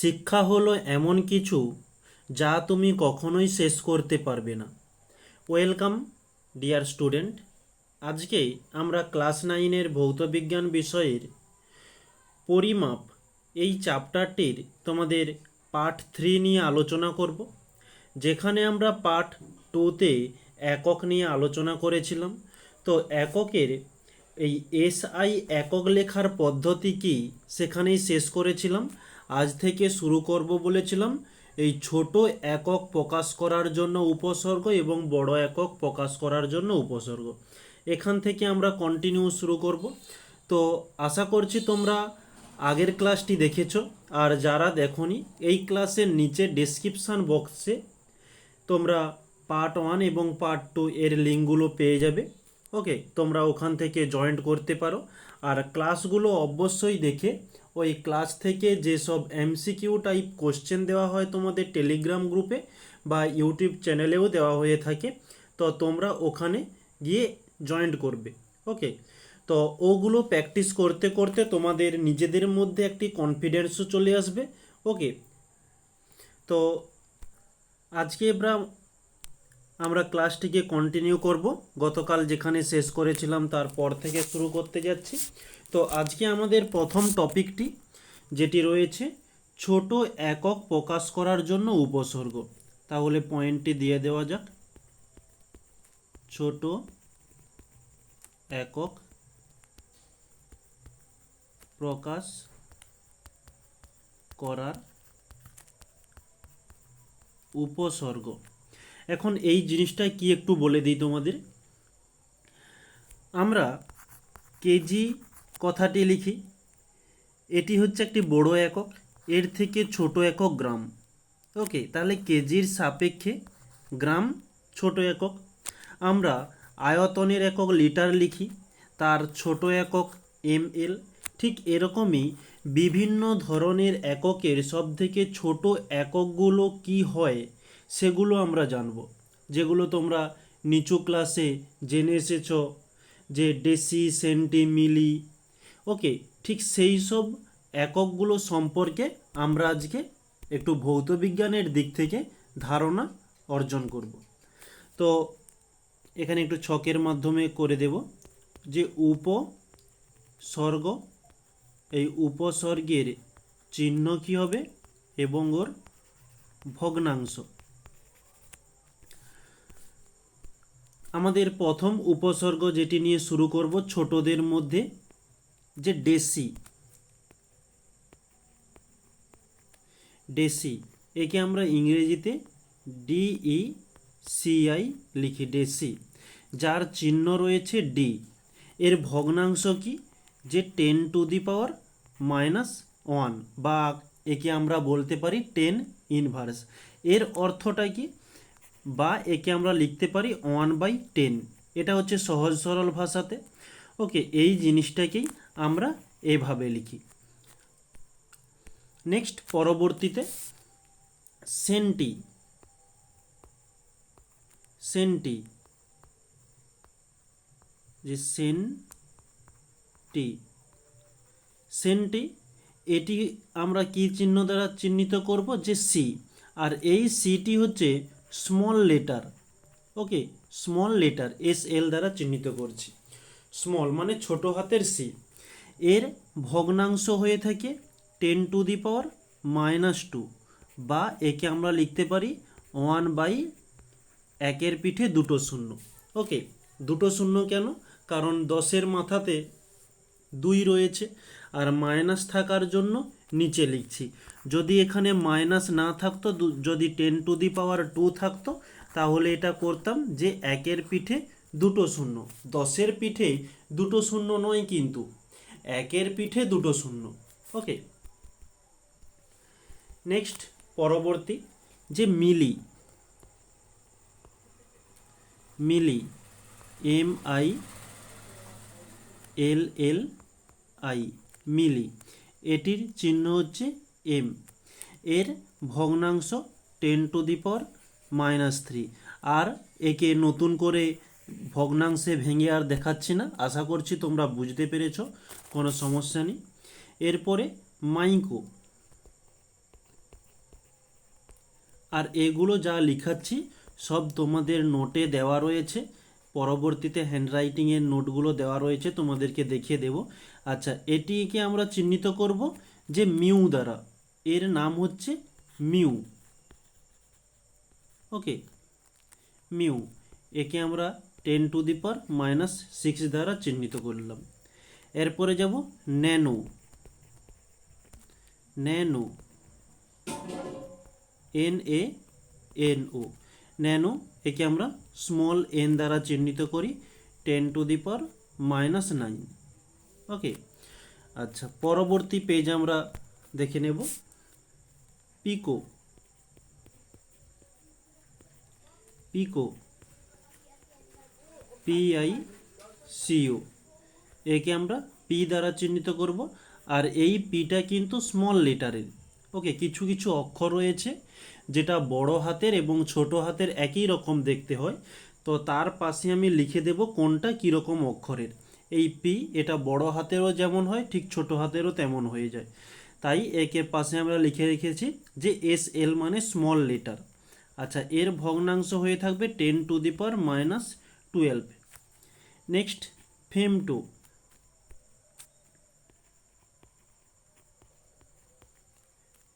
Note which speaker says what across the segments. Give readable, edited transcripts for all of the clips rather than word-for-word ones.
Speaker 1: শিক্ষা হলো এমন কিছু যা তুমি কখনোই শেষ করতে পারবে না। Welcome dear student. আজকে আমরা ক্লাস 9-এর ভৌতবিজ্ঞান বিষয়ের পরিমাপ এই চ্যাপ্টারটির তোমাদের পার্ট 3 নিয়ে আলোচনা করব, যেখানে আমরা পার্ট 2-তে একক নিয়ে আলোচনা করেছিলাম। তো এককের এই এসআই একক লেখার পদ্ধতি কি সেখানেই শেষ করেছিলাম। আজ থেকে শুরু করব বলেছিলাম এই ছোট একক প্রকাশ করার জন্য উপসর্গ এবং বড় একক প্রকাশ করার জন্য উপসর্গ। এখান থেকে আমরা কন্টিনিউ শুরু করব। তো আশা করছি তোমরা আগের ক্লাসটি দেখেছো, আর যারা দেখোনি এই ক্লাসের নিচে ডেসক্রিপশান বক্সে তোমরা পার্ট 1 এবং পার্ট 2 এর লিঙ্কগুলো পেয়ে যাবে। ওকে, তোমরা ওখান থেকে জয়েন্ট করতে পারো। আর ক্লাসগুলো অবশ্যই দেখে ওই ক্লাস থেকে যেসব এমসিকিউ টাইপ কোশ্চেন দেওয়া হয় তোমাদের টেলিগ্রাম গ্রুপে বা ইউটিউব চ্যানেলেও দেওয়া হয়ে থাকে, তো তোমরা ওখানে গিয়ে জয়েন্ট করবে। ওকে, তো ওগুলো প্র্যাকটিস করতে করতে তোমাদের নিজেদের মধ্যে একটি কনফিডেন্সও চলে আসবে। ওকে, তো আজকে আমরা ক্লাসটিকে কন্টিনিউ করব। গতকাল যেখানে শেষ করেছিলাম তারপর থেকে শুরু করতে যাচ্ছি। তো আজকে আমাদের প্রথম টপিকটি যেটি রয়েছে ছোট একক প্রকাশ করার জন্য উপসর্গ। তাহলে পয়েন্টটি দিয়ে দেওয়া যাক। ছোট একক প্রকাশ করার উপসর্গ। এখন এই জিনিসটা কি একটু বলে দিই তোমাদের। আমরা কেজি কথাটি লিখি, এটি হচ্ছে একটি বড় একক, এর থেকে ছোট একক গ্রাম। ওকে, তাহলে কেজির সাপেক্ষে গ্রাম ছোট একক। আমরা আয়তনের একক লিটার লিখি, তার ছোট একক ml। ঠিক এরকমই বিভিন্ন ধরনের এককের সবথেকে ছোট এককগুলো কি হয় সেগুলো আমরা জানব, যেগুলো তোমরা নিচু ক্লাসে জেনে এসেছো, যে ডেসি, সেন্টি, মিলি। ওকে, ঠিক সেই সব এককগুলো সম্পর্কে আমরা আজকে একটু ভৌতবিজ্ঞানের দিক থেকে ধারণা অর্জন করব। তো এখানে একটু ছকের মাধ্যমে করে দেব যে উপসর্গ, এই উপসর্গের চিহ্ন কি হবে এবং ওর ভগ্নাংশ। আমাদের প্রথম উপসর্গ যেটি নিয়ে শুরু করব ছোটদের মধ্যে, যে ডেসি। ডেসি, একে আমরা ইংরেজিতে DECI লিখি, ডেসি, যার চিহ্ন রয়েছে ডি। এর ভগ্নাংশ কি, যে 10⁻⁻1, বা একে আমরা বলতে পারি 10 ইনভার্স। এর অর্থটা কি, বা একে আমরা লিখতে পারি 1/10। এটা হচ্ছে সহজ সরল ভাষাতে। ওকে, এই জিনিসটাকেই আমরা এভাবে লিখি। নেক্সট, পরবর্তীতে সেন্টি। সেন্টি, যে সেন্টি, সেন্টি, এটি আমরা কি চিহ্ন দ্বারা চিহ্নিত করব, যে সি। আর এই সিটি হচ্ছে স্মল লেটার। ওকে, স্মল লেটার SL দ্বারা চিহ্নিত করছি। স্মল মানে ছোট হাতের সি। এর ভগ্নাংশ হয়ে থাকে 10⁻⁻², বা একে আমরা লিখতে পারি 1/1 পিঠে দুটো শূন্য। ওকে, দুটো শূন্য কেন, কারণ 10-এর মাথাতে 2 রয়েছে, আর মাইনাস থাকার জন্য নিচে লিখছি। যদি এখানে মাইনাস না থাকতো, যদি 10⁻² থাকতো, তাহলে এটা করতাম যে 1-এর পিঠে দুটো শূন্য। 10-এর পিঠে দুটো শূন্য নয়, কিন্তু 1-এর পিঠে দুটো শূন্য। ওকে, নেক্সট, পরবর্তী যে মিলি। মিলি, MILLI, মিলি, এটির চিহ্ন হচ্ছে M। এর ভগ্নাংশ 10⁻⁻3। আর একে নতুন করে ভগ্নাংশে ভেঙে আর দেখাচ্ছি না, আশা করছি তোমরা বুঝতে পেরেছ, কোনো সমস্যা নেই। এরপরে মাইক্রো। আর এগুলো যা লিখাচ্ছি সব তোমাদের নোটে দেওয়া রয়েছে, পরবর্তীতে হ্যান্ডরাইটিংয়ের নোটগুলো দেওয়া রয়েছে, তোমাদেরকে দেখিয়ে দেব। আচ্ছা, এটিকে আমরা চিহ্নিত করব যে মিউ দ্বারা, এর নাম হচ্ছে মিউ। ওকে, মিউ, একে আমরা 10⁻⁻6 দ্বারা চিহ্নিত করলাম। এরপরে যাব ন্যানো। ন্যানো, NANO, ন্যানো, একে আমরা স্মল n দ্বারা চিহ্নিত করি, 10⁻⁹। ওকে, আচ্ছা, পরবর্তী পেজ আমরা দেখে নেব। পিকো। পিকো, PICO, একে আমরা পি দ্বারা চিহ্নিত করব। আর এই পিটা কিন্তু স্মল লেটারের। ওকে, কিছু কিছু অক্ষর রয়েছে যেটা বড় হাতের এবং ছোট হাতের একই রকম দেখতে হয়, তো তার পাশে আমি লিখে দেব কোনটা কীরকম অক্ষরের। এই পি, এটা বড় হাতেরও যেমন হয় ঠিক ছোট হাতেরও তেমন হয়ে যায়, তাই একে পাশে আমরা লিখে রেখেছি যে SL মানে স্মল লেটার। আচ্ছা, এর ভগ্নাংশ হয়ে থাকবে 10⁻12। Next, femto.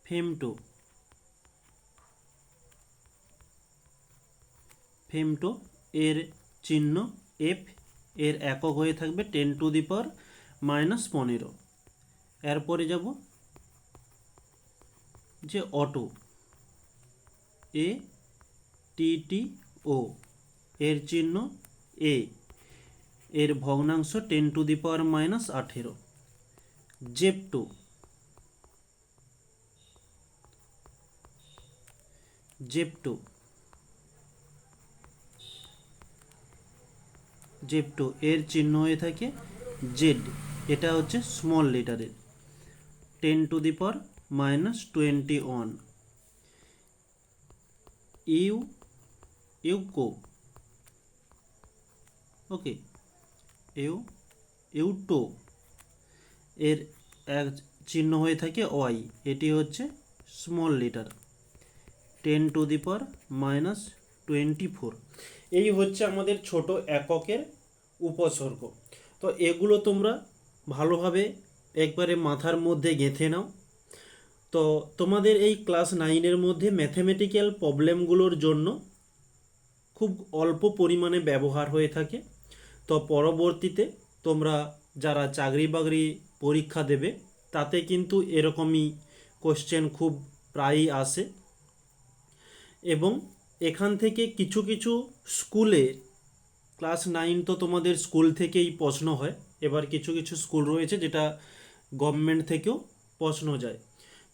Speaker 1: ফেমটো, ফেমটো, এর চিহ্ন F, এর একক হয়ে থাকবে 10⁻⁻15। এরপরে যাব যে অটো, ATTO, এর চিহ্ন A, এর ভগ্নাংশ 10⁻18। জেপ্টো। জেপ্টো, জেপ্টো, এর চিহ্ন হয়ে থাকে Z, এটা হচ্ছে স্মল লেটারের, 10⁻21। ইউকো। ওকে, ইউটো, এর এক চিহ্ন হয়ে থাকে Y, এটি হচ্ছে স্মল লেটার, 10⁻24। এই হচ্ছে আমাদের ছোট এককের উপসর্গ। তো এগুলো তোমরা ভালোভাবে একবারে মাথার মধ্যে গেঁথে নাও। তো তোমাদের এই ক্লাস 9-এর মধ্যে ম্যাথমেটিক্যাল প্রবলেমগুলোর জন্য খুব অল্প পরিমাণে ব্যবহার হয়ে থাকে। তো পরবর্তীতে তোমরা যারা চাকরি বাকরি পরীক্ষা দেবে তাতে কিন্তু এরকমই কোশ্চেন খুব প্রায়ই আসে। এবং এখান থেকে কিছু কিছু স্কুলে, ক্লাস 9 তো তোমাদের স্কুল থেকেই প্রশ্ন হয়, এবার কিছু কিছু স্কুল রয়েছে যেটা গভর্নমেন্ট থেকেও প্রশ্ন যায়।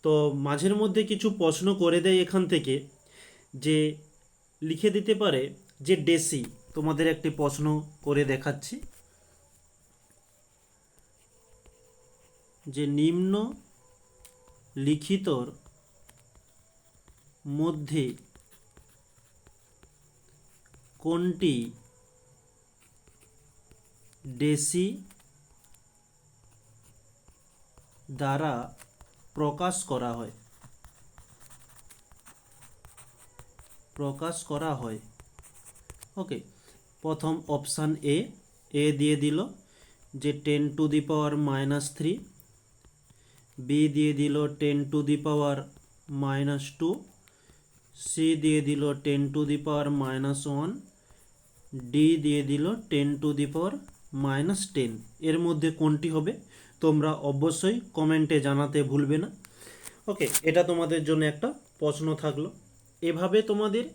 Speaker 1: তো মাঝের মধ্যে কিছু প্রশ্ন করে দেয় এখান থেকে, যে লিখে দিতে পারে যে ডেসি। তোমাদের একটি প্রশ্ন করে দেখাচ্ছি, যে নিম্ন লিখিতর মধ্যে কোনটি ডেসি দ্বারা প্রকাশ করা হয়? প্রকাশ করা হয়। ওকে, প্রথম অপশান এ দিয়ে দিল যে 10⁻³ বি দিয়ে দিল 10⁻², সি দিয়ে দিল 10⁻⁻1, ডি দিয়ে দিল 10⁻⁻10। এর মধ্যে কোনটি হবে তোমরা অবশ্যই কমেন্টে জানাতে ভুলবে না। ওকে, এটা তোমাদের জন্য একটা প্রশ্ন থাকলো। এভাবে তোমাদের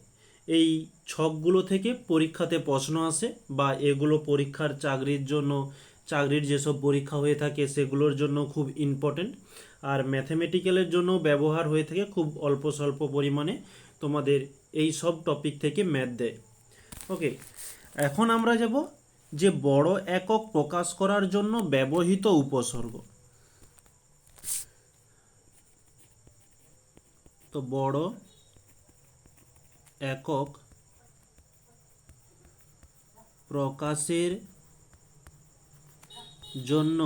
Speaker 1: এই ছকগুলো থেকে পরীক্ষাতে প্রশ্ন আসে, বা এগুলো পরীক্ষার চাকরির জন্য, চাকরির যেসব পরীক্ষা হয়ে থাকে সেগুলোর জন্য খুব ইম্পর্টেন্ট। আর ম্যাথমেটিক্যালের জন্য ব্যবহার হয়ে থাকে খুব অল্প স্বল্প পরিমাণে, তোমাদের এই সব টপিক থেকে ম্যাথ দেয়। ওকে, এখন আমরা যাব যে বড় একক প্রকাশ করার জন্য ব্যবহৃত উপসর্গ। তো বড় একক প্রকাশের জন্য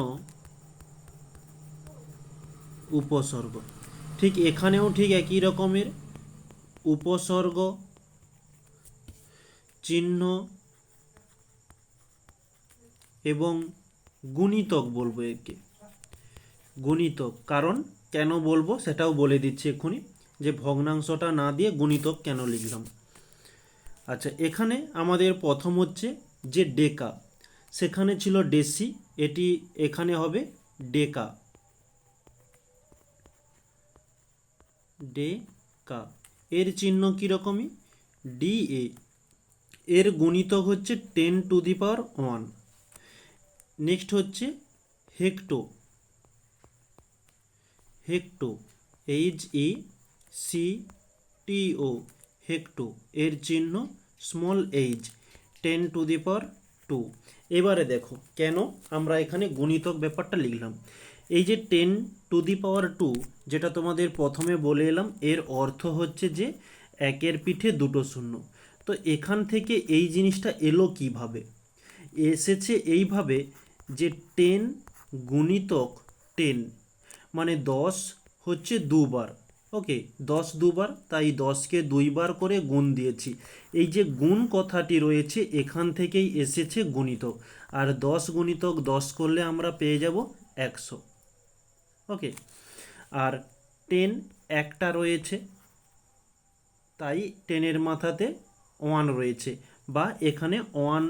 Speaker 1: উপসর্গ, ঠিক এখানেও ঠিক একই রকমের উপসর্গ চিহ্ন এবং গুণিতক বলবো একে, গুণিতক। কারণ কেন বলবো সেটাও বলে দিচ্ছি এক্ষুনি, যে ভগ্নাংশটা না দিয়ে গুণিতক কেন লিখলাম। আচ্ছা, এখানে আমাদের প্রথম হচ্ছে যে ডেকা, সেখানে ছিল ডেসি, এটি এখানে হবে ডেকা, ডেকা। এর চিহ্ন কীরকমই, ডিএ। এর গুণিতক হচ্ছে 10⁻1। নেক্সট হচ্ছে হেক্টো, হেক্টো, HECTO, হেক্টো। এর চিহ্ন স্মল h, 10⁻2। এবারে দেখো কেন আমরা এখানে গুণিতক ব্যাপারটা লিখলাম। এই যে 10⁻2 যেটা তোমাদের প্রথমে বলে এলাম, এর অর্থ হচ্ছে যে একের পিঠে দুটো শূন্য। তো এখান থেকে এই জিনিসটা এলো কিভাবে, এসেছে এইভাবে যে 10 গুণিতক 10 মানে 10 হচ্ছে দুবার, ওকে, 10 দুবার, তাই 10কে দুইবার করে গুণ দিয়েছি। এই যে গুণ কথাটি রয়েছে এখান থেকেই এসেছে গুণিতক। আর 10 গুণিতক 10 করলে আমরা পেয়ে যাব 100, ওকে। আর 10 একটা রয়েছে, তাই 10-এর মাথাতে 1 রয়েছে, বা এখানে 1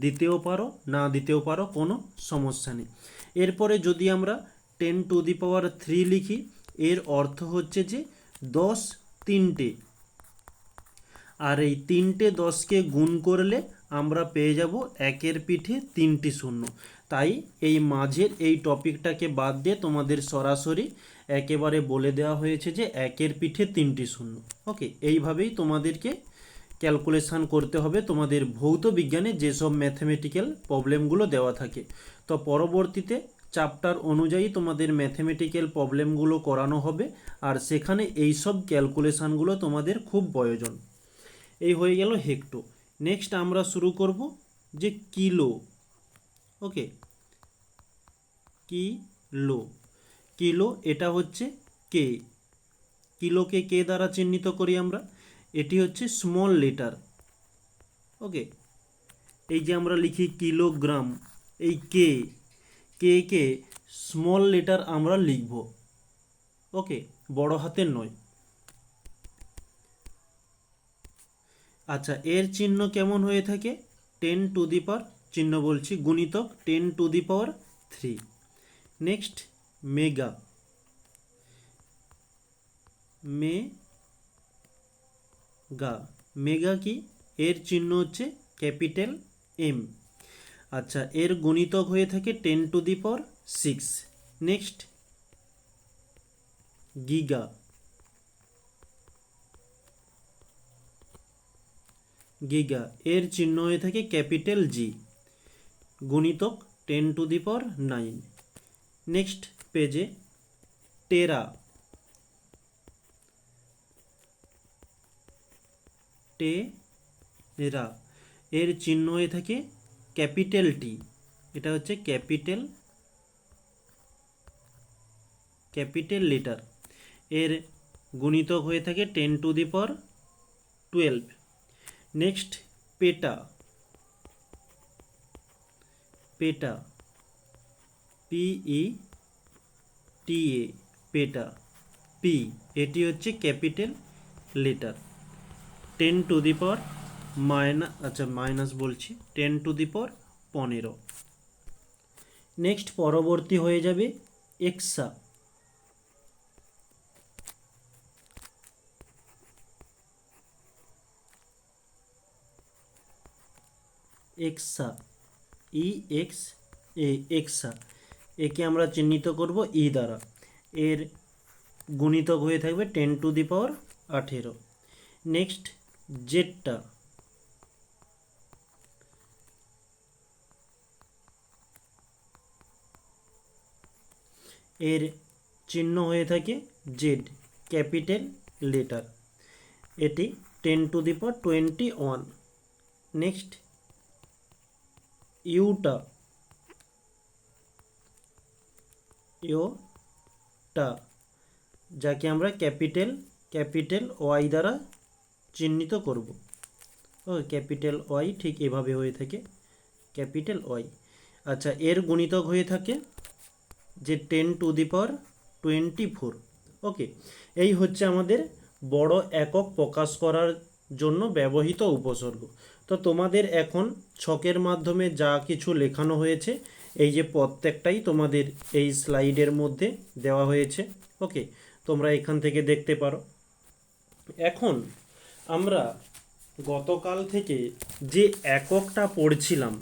Speaker 1: দিতেও পারো না দিতেও পারো, কোনো সমস্যা নেই। এরপরে যদি আমরা 10⁻3 লিখি, এর অর্থ হচ্ছে যে 10 তিনটে, আর এই তিনটে 10কে গুণ করলে আমরা পেয়ে যাব একের পিঠে তিনটি শূন্য। তাই এই মাঝের এই টপিকটাকে বাদ দিয়ে তোমাদের সরাসরি একেবারে বলে দেওয়া হয়েছে যে একের পিঠে তিনটি শূন্য, ওকে। এইভাবেই তোমাদেরকে ক্যালকুলেশান করতে হবে তোমাদের ভৌত বিজ্ঞানে যেসব ম্যাথমেটিক্যাল প্রবলেমগুলো দেওয়া থাকে। তো পরবর্তীতে চ্যাপ্টার অনুযায়ী তোমাদের ম্যাথমেটিক্যাল প্রবলেমগুলো করানো হবে, আর সেখানে এই সব ক্যালকুলেশানগুলো তোমাদের খুব প্রয়োজন। এই হয়ে গেল হেক্টো। নেক্সট আমরা শুরু করব যে কিলো, ওকে। কিলো, কিলো এটা হচ্ছে কে, কিলোকে কে দ্বারা চিহ্নিত করি আমরা, এটি হচ্ছে স্মল লেটার, ওকে। এই যে আমরা লিখি কিলোগ্রাম, এই কে, কে কে স্মল লেটার আমরা লিখব, ওকে, বড় হাতের নয়। আচ্ছা, এর চিহ্ন কেমন হয়ে থাকে, 10⁻, চিহ্ন বলছি গুণিতক 10⁻3। নেক্সট মেগা, মেগা, মেগা কি, এর চিহ্ন হচ্ছে ক্যাপিটাল এম। আচ্ছা, এর গুণিতক হয়ে থাকে 10⁻6। নেক্সট গিগা, গিগা, এর চিহ্ন হয়ে থাকে ক্যাপিটাল জি, গুণিতক 10⁹। নেক্সট পেজে টেরা, টেরা, এর চিহ্ন হয়ে থাকে ক্যাপিটাল টি, এটা হচ্ছে ক্যাপিটাল লেটার। এর গুণিতক হয়ে থাকে 10⁻12। নেক্সট পেটা, পেটা, PETA, পেটা, পি, এটি হচ্ছে ক্যাপিটাল লেটার। 10⁻, আচ্ছা মাইনাস বলছি, 10⁻15। নেক্সট পরবর্তী হয়ে যাবে এক্সা, এক্সা, এক্সা, একে আমরা চিহ্নিত করব ই দ্বারা। এর গুণিতক হয়ে থাকবে 10⁻18। নেক্সট জেডটা, এর চিহ্ন হয়ে থাকে জেড, ক্যাপিটাল লেটার, এটি 10⁻21। নেক্সট ইউটা, ইউটা, যাকে আমরা ক্যাপিটাল ওয়াই দ্বারা চিহ্নিত করব। ও ক্যাপিটাল ওয়াই ঠিক এভাবে হয়ে থাকে, ক্যাপিটাল ওয়াই। আচ্ছা, এর গুণিতক হয়ে থাকে যে 10⁻24। ওকে, এই হচ্ছে আমাদের বড় একক প্রকাশ করার জন্য ব্যবহৃত উপসর্গ। তো তোমাদের এখন ছকের মাধ্যমে যা কিছু লেখানো হয়েছে, এই যে প্রত্যেকটাই তোমাদের এই স্লাইডের মধ্যে দেওয়া হয়েছে। ওকে, তোমরা এখান থেকে দেখতে পারো। এখন আমরা গতকাল থেকে যে এককটা পড়ছিলাম,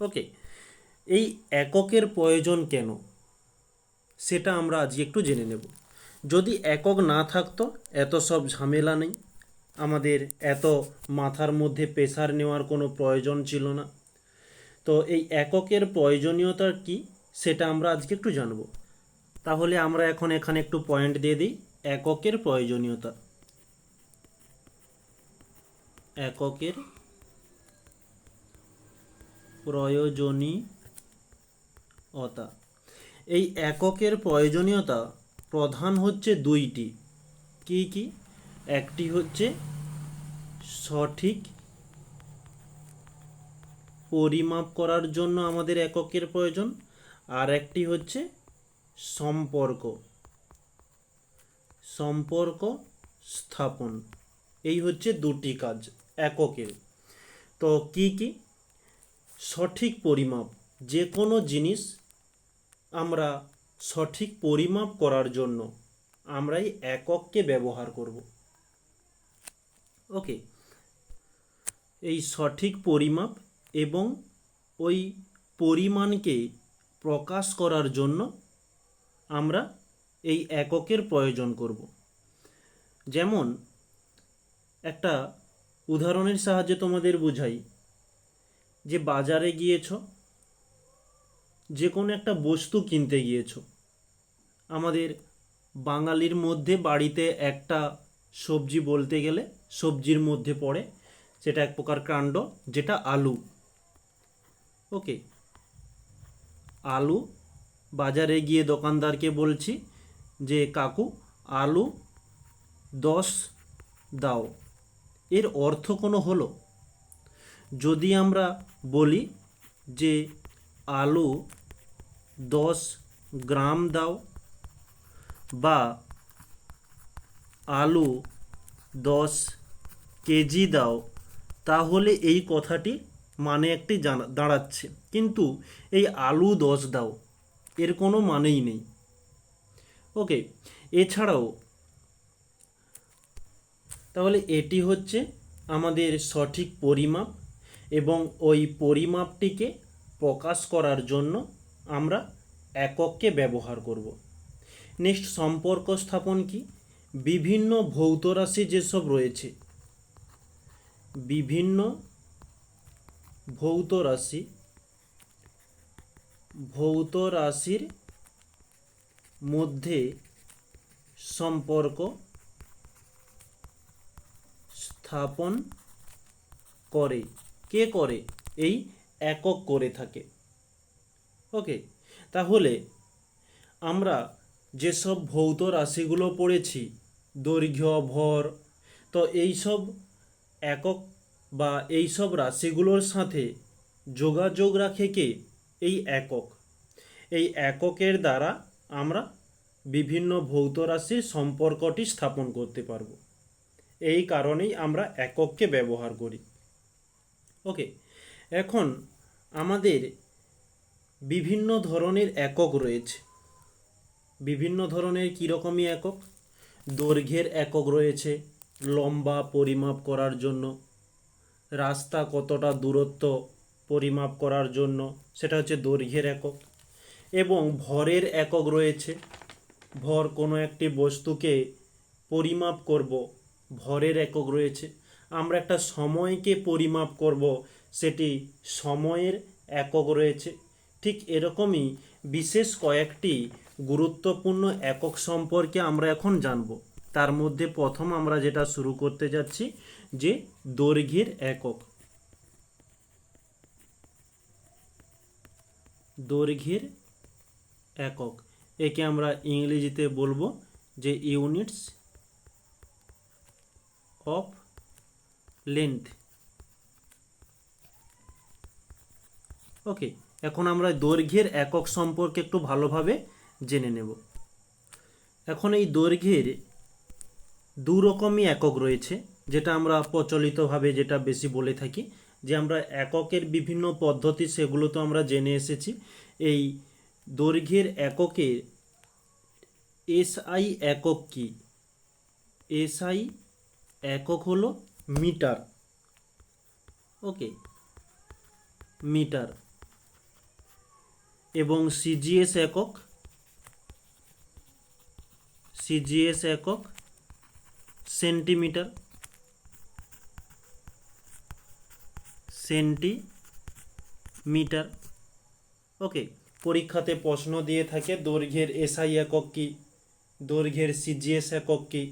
Speaker 1: ওকে, এই এককের প্রয়োজন কেন সেটা আমরা আজকে একটু জেনে নেব। যদি একক না থাকতো এত সব ঝামেলা নেই, আমাদের এত মাথার মধ্যে প্রেসার নেওয়ার কোনো প্রয়োজন ছিল না। তো এই এককের প্রয়োজনীয়তা কি সেটা আমরা আজকে একটু জানব। তাহলে আমরা এখন এখানে একটু পয়েন্ট দিয়ে দিই। এককের প্রয়োজনীয়তা, এককের প্রয়োজনীয়তা। এই এককের প্রয়োজনীয়তা প্রধান হচ্ছে দুইটি। কি কি? একটি হচ্ছে সঠিক পরিমাপ করার জন্য আমাদের এককের প্রয়োজন, আর একটি হচ্ছে সম্পর্ক স্থাপন। এই হচ্ছে দুটি কাজ এককের। তো কি কি? সঠিক পরিমাপ, যে কোনো জিনিস আমরা সঠিক পরিমাপ করার জন্য আমরা এই একককে ব্যবহার করব। ওকে, এই সঠিক পরিমাপ এবং ওই পরিমাণকে প্রকাশ করার জন্য আমরা এই এককের প্রয়োজন করব। যেমন একটা উদাহরণের সাহায্যে তোমাদের বুঝাই, যে বাজারে গিয়েছ, যে কোনো একটা বস্তু কিনতে গিয়েছ। আমাদের বাঙালির মধ্যে বাড়িতে একটা সবজি বলতে গেলে সবজির মধ্যে পড়ে, সেটা এক প্রকার কাণ্ড, যেটা আলু। ওকে, আলু বাজারে গিয়ে দোকানদারকে বলছি যে কাকু আলু 10 দাও। এর অর্থ কোনো হলো? যদি আমরা বলি যে আলু 10 গ্রাম দাও বা আলু 10 কেজি দাও, তাহলে এই কথাটি মানে একটি দাঁড়াচ্ছে। কিন্তু এই আলু 10 দাও এর কোনো মানেই নেই। ওকে, এছাড়াও তাহলে এটি হচ্ছে আমাদের সঠিক পরিমাপ, এবং ওই পরিমাপটিকে প্রকাশ করার জন্য আমরা একককে ব্যবহার করব। নেক্সট, সম্পর্ক স্থাপন কি? বিভিন্ন ভৌত রাশি যেসব রয়েছে, বিভিন্ন ভৌত রাশির মধ্যে সম্পর্ক স্থাপন করে। কে করে? এই একক করে থাকে। ওকে, তাহলে আমরা যেসব ভৌত রাশিগুলো পড়েছি, দৈর্ঘ্য, ভর, তো এইসব একক বা এইসব রাশিগুলোর সাথে যোগাযোগ রাখে কে? এই একক। এই এককের দ্বারা আমরা বিভিন্ন ভৌত রাশির সম্পর্কটি স্থাপন করতে পারব। এই কারণেই আমরা একককে ব্যবহার করি। ওকে, এখন আমাদের বিভিন্ন ধরনের একক রয়েছে। বিভিন্ন ধরনের কীরকমই একক? দৈর্ঘ্যের একক রয়েছে, লম্বা পরিমাপ করার জন্য। রাস্তা কতটা দূরত্ব পরিমাপ করার জন্য, সেটা হচ্ছে দৈর্ঘ্যের একক। এবং ভরের একক রয়েছে, ভর কোনো একটি বস্তুকে পরিমাপ করব, ভরের একক রয়েছে। আমরা একটা সময়কে পরিমাপ করব, সেটি সময়ের একক রয়েছে। ঠিক এরকমই বিশেষ কয়েকটি গুরুত্বপূর্ণ একক সম্পর্কে আমরা এখন জানব। তার মধ্যে প্রথম আমরা যেটা শুরু করতে যাচ্ছি, যে দৈর্ঘ্যের একক। দৈর্ঘ্যের একক, একে আমরা ইংরেজিতে বলবো যে ইউনিটস অফ লেন্থ। ওকে, এখন আমরা দৈর্ঘ্যের একক সম্পর্কে একটু ভালোভাবে জেনে নেব। এখন এই দৈর্ঘ্যের দু রকমই একক রয়েছে, যেটা আমরা প্রচলিতভাবে যেটা বেশি বলে থাকি, যে আমরা এককের বিভিন্ন পদ্ধতি সেগুলো তো আমরা জেনে এসেছি। এই দৈর্ঘ্যের এককের এসআই একক কি? এসআই একক হলো মিটার। ওকে, মিটার। এবং সিজিএস একক, সিজিএস একক সেন্টিমিটার, সেন্টিমিটার। ওকে, পরীক্ষাতে প্রশ্ন দিয়ে থাকে দৈর্ঘ্যের এসআই একক কি, দৈর্ঘ্যের সিজিএস একক কি।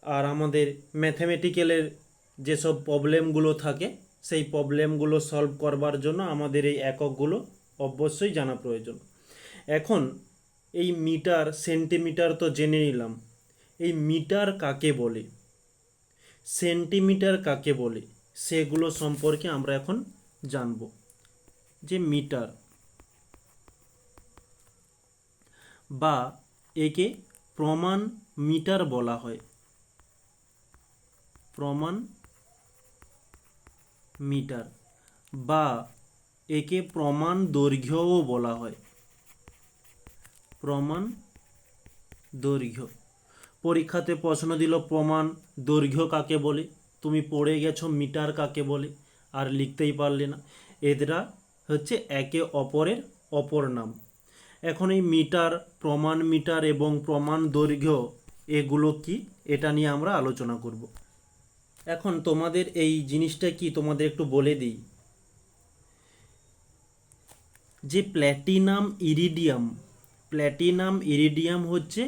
Speaker 1: আর আমাদের ম্যাথমেটিক্যালের যেসব প্রবলেমগুলো থাকে সেই প্রবলেমগুলো সলভ করবার জন্য আমাদের এই এককগুলো অবশ্যই জানা প্রয়োজন। এখন এই মিটার সেন্টিমিটার তো জেনে নিলাম, এই মিটার কাকে বলে, সেন্টিমিটার কাকে বলে, সেগুলো সম্পর্কে আমরা এখন জানব। যে মিটার বা একে প্রমাণ মিটার বলা হয়, প্রমাণ মিটার, বা একে প্রমাণ দৈর্ঘ্যও বলা হয়, প্রমাণ দৈর্ঘ্য। পরীক্ষাতে প্রশ্ন দিল প্রমাণ দৈর্ঘ্য কাকে বলে, তুমি পড়ে গেছো মিটার কাকে বলে, আর লিখতেই পারলে না। এরা হচ্ছে একে অপরের অপর নাম। এখন এই মিটার, প্রমাণ মিটার এবং প্রমাণ দৈর্ঘ্য এগুলো কি, এটা নিয়ে আমরা আলোচনা করব। এখন তোমাদের এই জিনিসটা কি তোমাদের একটু বলে দিই, যে প্ল্যাটিনাম ইরিডিয়াম, প্ল্যাটিনাম ইরিডিয়াম হচ্ছে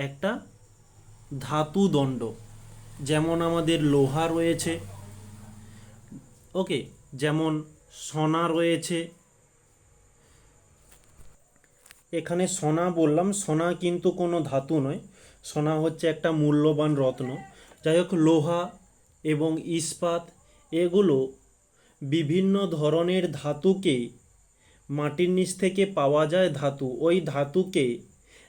Speaker 1: একটা ধাতু দণ্ড। যেমন আমাদের লোহা রয়েছে, ওকে, যেমন সোনা রয়েছে। এখানে সোনা বললাম, সোনা কিন্তু কোনো ধাতু নয়, সোনা হচ্ছে একটা মূল্যবান রত্ন। যাই হোক, লোহা এবং ইস্পাত এগুলো বিভিন্ন ধরনের ধাতুকে, মাটির নিচ থেকে পাওয়া যায় ধাতু, ওই ধাতুকে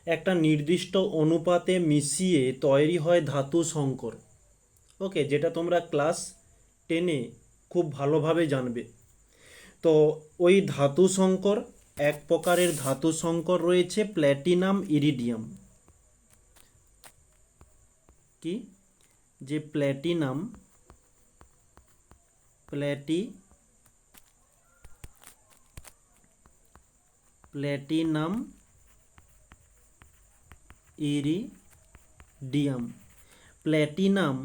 Speaker 1: একটা নির্দিষ্ট অনুপাতে মিশিয়ে তৈরি হয় ধাতু সংকর। ওকে, যেটা তোমরা ক্লাস 10-এ খুব ভালোভাবে জানবে। তো ওই ধাতু সংকর, এক প্রকারের ধাতু সংকর রয়েছে প্ল্যাটিনাম ইরিডিয়াম। কি? যে প্ল্যাটিনাম, প্ল্যাটিনাম ইরিডিয়াম। প্ল্যাটিনাম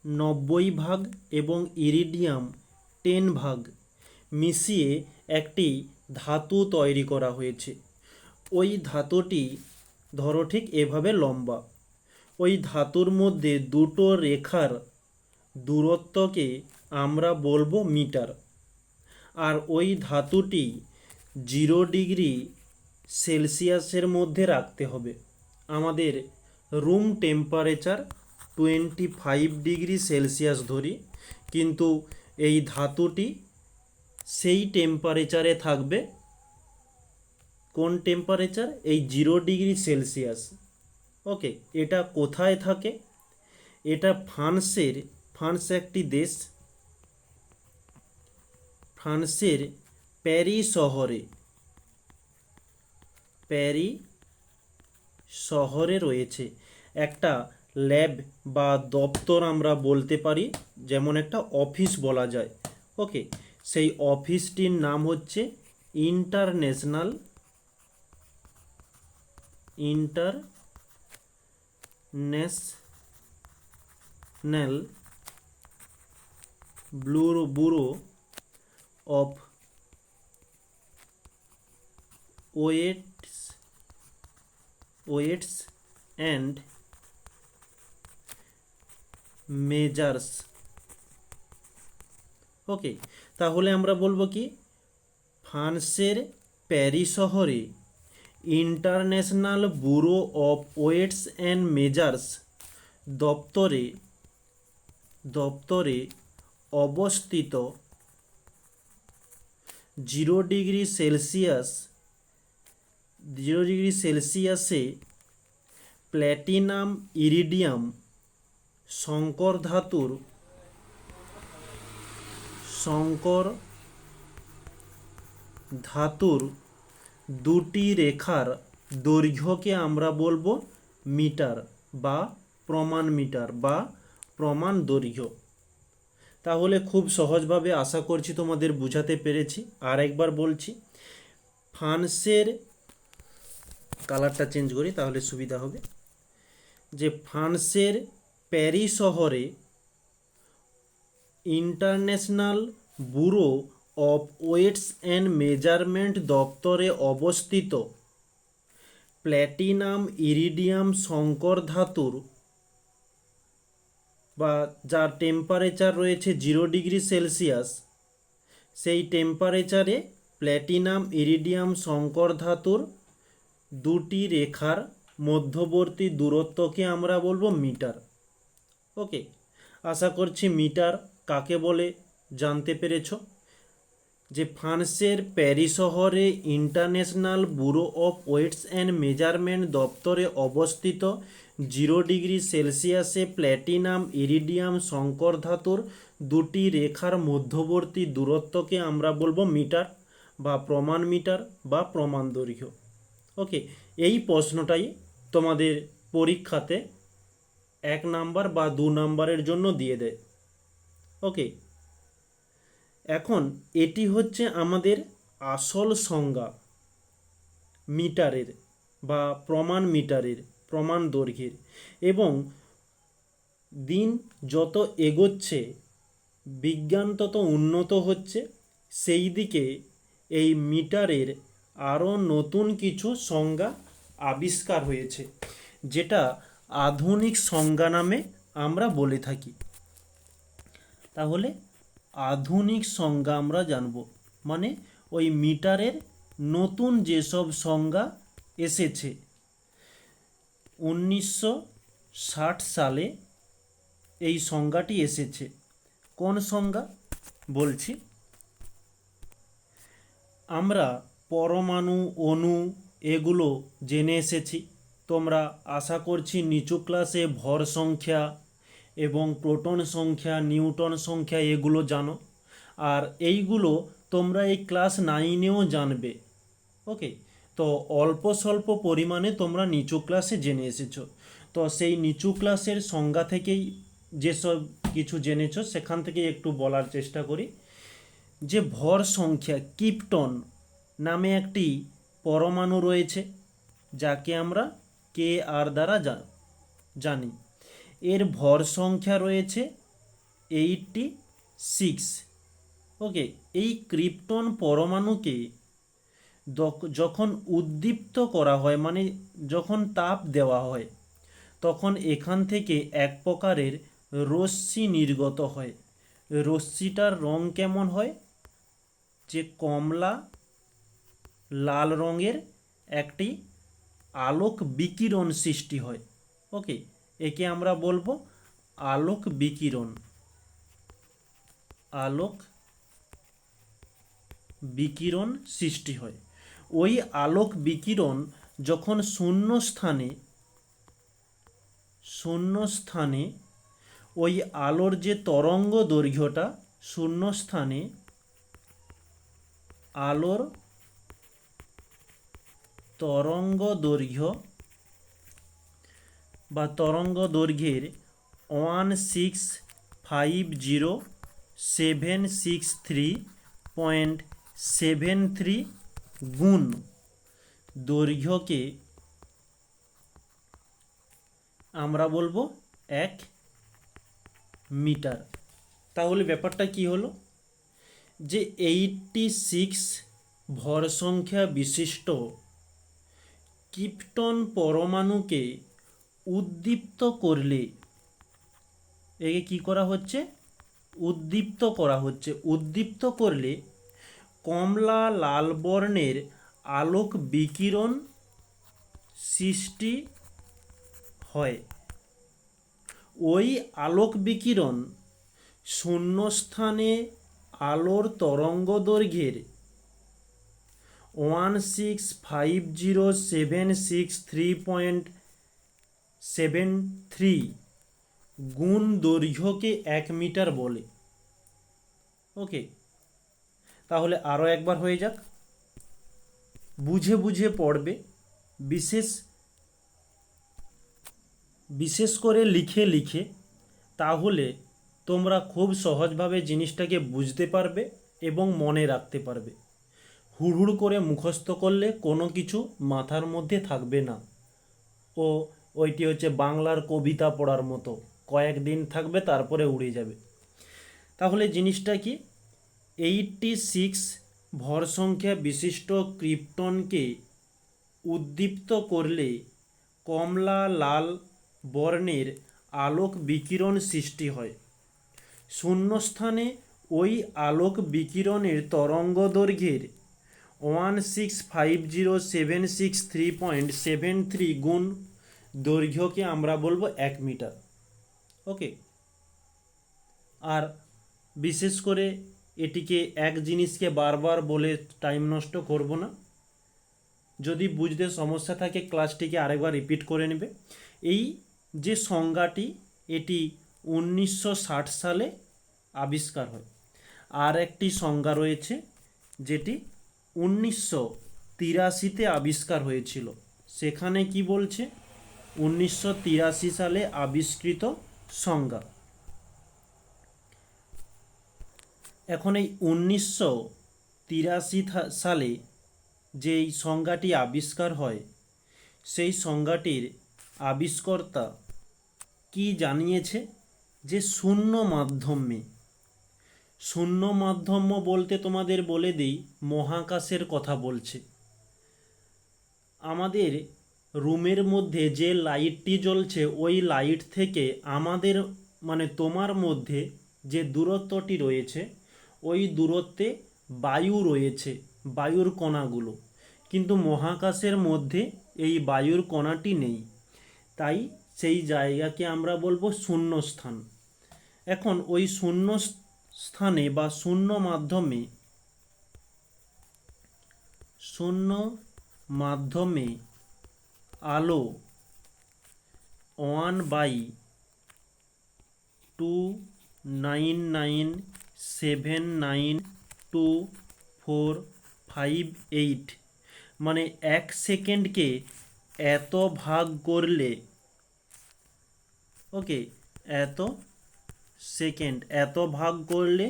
Speaker 1: 90 ভাগ এবং ইরিডিয়াম 10 ভাগ মিশিয়ে একটি ধাতু তৈরি করা হয়েছে। ওই ধাতুটি ধরো ঠিক এভাবে লম্বা। ওই ধাতুর মধ্যে দুটো রেখার দূরত্বকে আমরা বলবো মিটার। আর ওই ধাতুটি 0 ডিগ্রি সেলসিয়াসের মধ্যে রাখতে হবে। আমাদের রুম টেম্পারেচার 25 ডিগ্রি সেলসিয়াস ধরি, কিন্তু এই ধাতুটি সেই টেম্পারেচারে থাকবে। কোন টেম্পারেচার? এই 0 ডিগ্রি সেলসিয়াস। ওকে, এটা কোথায় থাকে? এটা ফ্রান্স একটি দেশ, ফ্রান্সের প্যারিস শহরে রয়েছে একটা ল্যাব বা দপ্তর আমরা বলতে পারি, যেমন একটা অফিস বলা যায়। ওকে, সেই অফিসটির নাম হচ্ছে international bureau of weights and measures. Okay, তাহলে আমরা বলবো কি, ফ্রান্সের প্যারিস শহরে international bureau of weights and measures দপ্তরে দপ্তরে অবস্থিত 0 ডিগ্রি সেলসিয়াসে প্ল্যাটিনাম ইরিডিয়াম সংকর ধাতুর দুটি রেখার দৈর্ঘ্যকে আমরা বলবো মিটার বা প্রমাণ মিটার বা প্রমাণ দৈর্ঘ্য। তাহলে খুব সহজভাবে আশা করছি তোমাদের বুঝাতে পেরেছি। আর একবার বলছি, ফ্রান্সের কালারটা চেঞ্জ করি তাহলে সুবিধা হবে, যে ফ্রান্সের প্যারিস শহরে international bureau of weights and Measurement দপ্তরে অবস্থিত প্ল্যাটিনাম ইরিডিয়াম সংকর ধাতুর বা যার টেম্পারেচার রয়েছে 0 ডিগ্রি সেলসিয়াস, সেই টেম্পারেচারে প্ল্যাটিনাম ইরিডিয়াম সংকর ধাতুর দুটি রেখার মধ্যবর্তী দূরত্বকে আমরা বলবো মিটার। ওকে, আশা করছি মিটার কাকে বলে জানতে পেরেছ। যে ফ্রান্সের প্যারিস শহরে international bureau of weights and Measurement দপ্তরে অবস্থিত 0 ডিগ্রি সেলসিয়াসে প্ল্যাটিনাম ইরিডিয়াম সংকর ধাতুর দুটি রেখার মধ্যবর্তী দূরত্বকে আমরা বলবো মিটার বা প্রমাণ মিটার বা প্রমাণ দৈর্ঘ্য। ওকে, এই প্রশ্নটাই তোমাদের পরীক্ষাতে 1 নাম্বার বা 2 নাম্বারের জন্য দিয়ে দেয়। ওকে, এখন এটি হচ্ছে আমাদের আসল সংজ্ঞা মিটারের বা প্রমাণ মিটারের, প্রমাণ দৈর্ঘ্যের। এবং দিন যত এগোচ্ছে, বিজ্ঞান তত উন্নত হচ্ছে, সেই দিকে এই মিটারের আরও নতুন কিছু সংজ্ঞা আবিষ্কার হয়েছে, যেটা আধুনিক সংজ্ঞা নামে আমরা বলে থাকি। তাহলে আধুনিক সংজ্ঞা আমরা জানব, মানে ওই মিটারের নতুন যেসব সংজ্ঞা এসেছে। 1960 সালে এই সংজ্ঞাটি এসেছে। কোন সংজ্ঞা বলছি, আমরা পরমাণু, অণু এগুলো জেনে এসেছি। তোমরা আশা করছি নিচু ক্লাসে ভর সংখ্যা এবং প্রোটন সংখ্যা, নিউটন সংখ্যা এগুলো জানো। আর এইগুলো তোমরা এই ক্লাস 9-এও জানবে। ওকে, তো অল্প স্বল্প পরিমাণে তোমরা নিচু ক্লাসে জেনে এসেছো। তো সেই নিচু ক্লাসের সংজ্ঞা থেকেই যেসব কিছু জেনেছো সেখান থেকে একটু বলার চেষ্টা করি। যে ভর সংখ্যা, কিপ্টন নামে একটি পরমাণু রয়েছে, যাকে আমরা Kr দ্বারা জানি। এর ভর সংখ্যা রয়েছে 86। ওকে, এই ক্রিপ্টন পরমাণুকে যখন উদ্দীপ্ত করা হয়, মানে যখন তাপ দেওয়া হয়, তখন এখান থেকে এক প্রকারের রশ্মি নির্গত হয়। রশ্মিটার রং কেমন হয়, যে কমলা লাল রঙের একটি আলোক বিকিরণ সৃষ্টি হয়। ওকে, একে আমরা বলবো আলোক বিকিরণ। আলোক বিকিরণ সৃষ্টি হয়। ওই আলোক বিকিরণ যখন শূন্য স্থানে ওই আলোর যে তরঙ্গ দৈর্ঘ্যটা, শূন্য স্থানে আলোর তরঙ্গ দৈর্ঘ্য বা তরঙ্গ দৈর্ঘ্যের 1650763.73 গুণ দৈর্ঘ্যকে আমরা বলবো 1 মিটার। তাহলে ব্যাপারটা কি হলো, যে 86 ভর সংখ্যা বিশিষ্ট কিপ্টন পরমাণুকে উদ্দীপ্ত করলে, একে কি করা হচ্ছে, উদ্দীপ্ত করা হচ্ছে। উদ্দীপ্ত করলে কমলা লাল বর্ণের আলোক বিকিরণ সৃষ্টি হয়। ওই আলোক বিকিরণ শূন্যস্থানে আলোর তরঙ্গ দৈর্ঘ্যের 1650763.73 গুণ দৈর্ঘ্যকে 1 মিটার বলে। ওকে, তাহলে আরও একবার হয়ে যাক, বুঝে বুঝে পড়বে, বিশেষ করে লিখে লিখে, তাহলে তোমরা খুব সহজভাবে জিনিসটাকে বুঝতে পারবে এবং মনে রাখতে পারবে। হুড়হুড় করে মুখস্থ করলে কোনো কিছু মাথার মধ্যে থাকবে না। ওইটি হচ্ছে বাংলার কবিতা পড়ার মতো, কয়েকদিন থাকবে তারপরে উড়ে যাবে। তাহলে জিনিসটা কি, 86 ভর সংখ্যা বিশিষ্ট ক্রিপ্টনকে উদ্দীপ্ত করলে কমলা লাল বর্ণের আলোক বিকিরণ সৃষ্টি হয়। শূন্যস্থানে ওই আলোক বিকিরণের তরঙ্গ দৈর্ঘ্যের 1650763.73 গুণ দৈর্ঘ্যকে আমরা বলবো 1 মিটার। ওকে, আর বিশেষ করে এটিকে এক জিনিসকে বারবার বলে টাইম নষ্ট করব না। যদি বুঝতে সমস্যা থাকে ক্লাসটিকে আরেকবার রিপিট করে নেবে। এই যে সংজ্ঞাটি, এটি 1960 সালে আবিষ্কার হয়। আর একটি সংজ্ঞা রয়েছে যেটি 1983-তে আবিষ্কার হয়েছিল। সেখানে কি বলছে, 1983 সালে আবিষ্কৃত সংজ্ঞা। এখন এই 1983 সালে যেই সংজ্ঞাটি আবিষ্কার হয়, সেই সংজ্ঞাটির আবিষ্কর্তা কি জানিয়েছে, যে শূন্য মাধ্যম বলতে তোমাদের বলে দিই, মহাকাশের কথা বলছে। আমাদের রুমের মধ্যে যে লাইটটি জ্বলছে, ওই লাইট থেকে আমাদের মানে তোমার মধ্যে যে দূরত্বটি রয়েছে, ওই দূরত্বে বায়ু রয়েছে, বায়ুর কণাগুলো। কিন্তু মহাকাশের মধ্যে এই বায়ুর কণাটি নেই, তাই সেই জায়গাকে আমরা বলবো শূন্যস্থান। এখন ওই শূন্য স্থানে বা শূন্য মাধ্যমে আলো 1/299792458 মানে 1 সেকেন্ডকে এত ভাগ করলে, ওকে, এত সেকেন্ড এত ভাগ করলে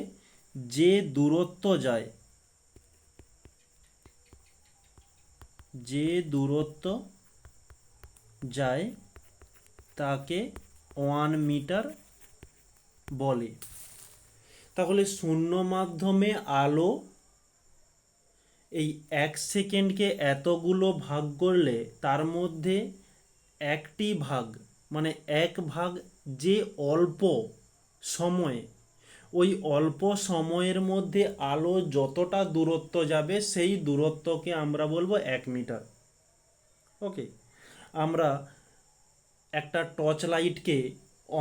Speaker 1: যে দূরত্ব যায় তাকে 1 মিটার বলে। তাহলে শূন্য মাধ্যমে আলো এই 1 সেকেন্ডকে এতগুলো ভাগ করলে তার মধ্যে একটি ভাগ মানে 1 ভাগ যে অল্প সময়ে, ওই অল্প সময়ের মধ্যে আলো যতটা দূরত্ব যাবে সেই দূরত্বকে আমরা বলবো 1 মিটার। ওকে, আমরা একটা টর্চ লাইটকে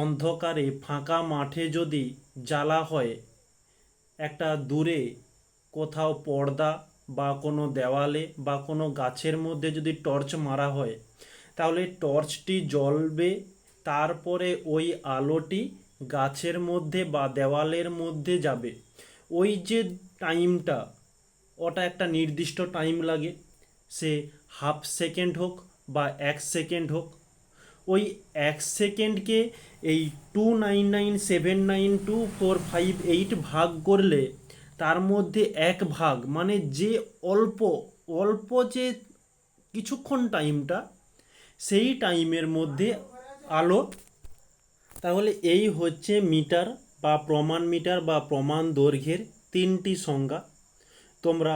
Speaker 1: অন্ধকারে ফাঁকা মাঠে যদি জ্বালা হয়, একটা দূরে কোথাও পর্দা বা কোনো দেওয়ালে বা কোনো গাছের মধ্যে যদি টর্চ মারা হয়, তাহলে টর্চটি জ্বলবে, তারপরে ওই আলোটি গাছের মধ্যে বা দেওয়ালের মধ্যে যাবে। ওই যে টাইমটা, ওটা একটা নির্দিষ্ট টাইম লাগে, সে হাফ সেকেন্ড হোক বা 1 সেকেন্ড হোক। ওই 1 সেকেন্ডকে এই 299792458 ভাগ করলে তার মধ্যে 1 ভাগ মানে যে অল্প যে কিছুক্ষণ টাইমটা, সেই টাইমের মধ্যে আলো। তাহলে এই হচ্ছে মিটার বা প্রমাণ মিটার বা প্রমাণ দৈর্ঘ্যের 3টি সংজ্ঞা। তোমরা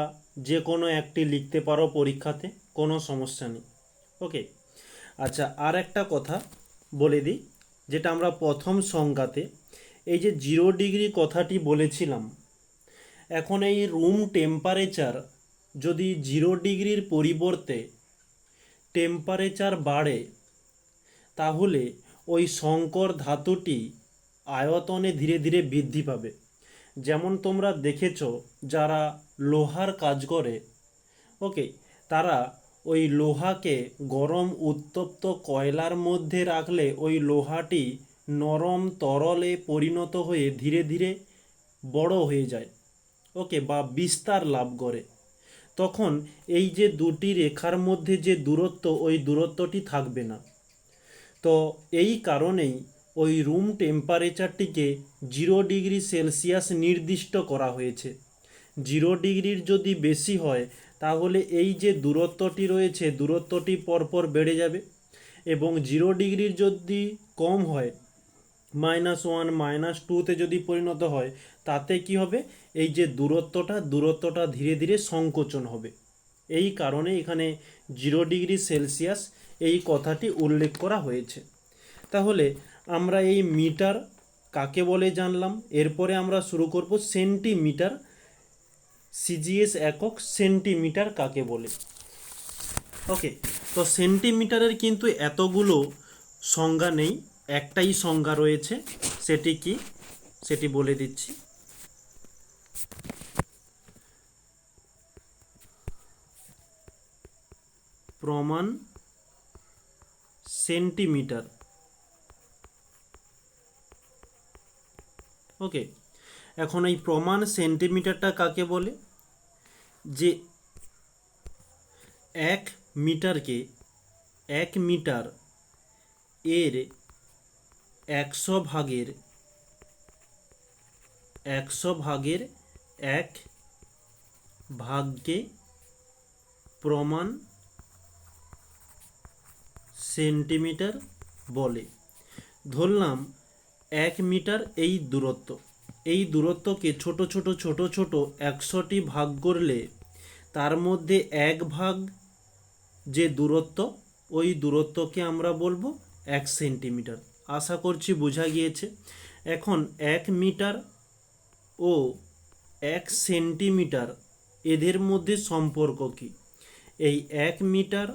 Speaker 1: যে কোনো একটি লিখতে পারো পরীক্ষাতে, কোনো সমস্যা নেই। ওকে, আচ্ছা, আর একটা কথা বলে দিই, যেটা আমরা প্রথম সংজ্ঞাতে এই যে 0 ডিগ্রি কথাটি বলেছিলাম। এখন এই রুম টেম্পারেচার যদি 0 ডিগ্রির পরিবর্তে টেম্পারেচার বাড়ে, তাহলে ওই সংকর ধাতুটি আয়তনে ধীরে ধীরে বৃদ্ধি পাবে। যেমন তোমরা দেখেছো যারা লোহার কাজ করে, ওকে, তারা ওই লোহাকে গরম উত্তপ্ত কয়লার মধ্যে রাখলে ওই লোহাটি নরম তরলে পরিণত হয়ে ধীরে ধীরে বড় হয়ে যায়, ওকে, বা বিস্তার লাভ করে। তখন এই যে দুটি রেখার মধ্যে যে দূরত্ব, ওই দূরত্বটি থাকবে না। তো এই কারণেই ওই রুম টেম্পারেচারটিকে 0 ডিগ্রি সেলসিয়াস নির্দিষ্ট করা হয়েছে। 0 ডিগ্রির যদি বেশি হয় তাহলে এই যে দূরত্বটি রয়েছে, দূরত্বটি পরপর বেড়ে যাবে, এবং 0 ডিগ্রির যদি কম হয়, -1 -2তে যদি পরিণত হয়, তাতে কি হবে, এই যে দূরত্বটা ধীরে ধীরে সংকোচন হবে। এই কারণে এখানে 0 ডিগ্রি সেলসিয়াস এই কথাটি উল্লেখ করা হয়েছে। তাহলে আমরা এই মিটার কাকে বলে জানলাম। এরপরে আমরা শুরু করব সেন্টিমিটার। সিজিএস একক সেন্টিমিটার কাকে বলে। ওকে, তো সেন্টিমিটারের কিন্তু এতগুলো সংজ্ঞা নেই, একটাই সংজ্ঞা রয়েছে। সেটি কি, সেটি বলে দিচ্ছি। প্রমাণ সেন্টিমিটার। ওকে, এখন এই প্রমাণ সেন্টিমিটারটা কাকে বলে, যে 1 মিটার এর 100 ভাগের 1 ভাগকে প্রমাণ সেন্টিমিটার বলে। ধরলাম 1 মিটার এই দূরত্বকে ছোট ছোট 100টি ভাগ করলে তার মধ্যে 1 ভাগ যে দূরত্ব, ওই দূরত্বকে আমরা বলবো 1 সেন্টিমিটার। আশা করছি বোঝা গিয়েছে। এখন 1 মিটার ও 1 সেন্টিমিটার এদের মধ্যে সম্পর্ক কি? এই 1 মিটার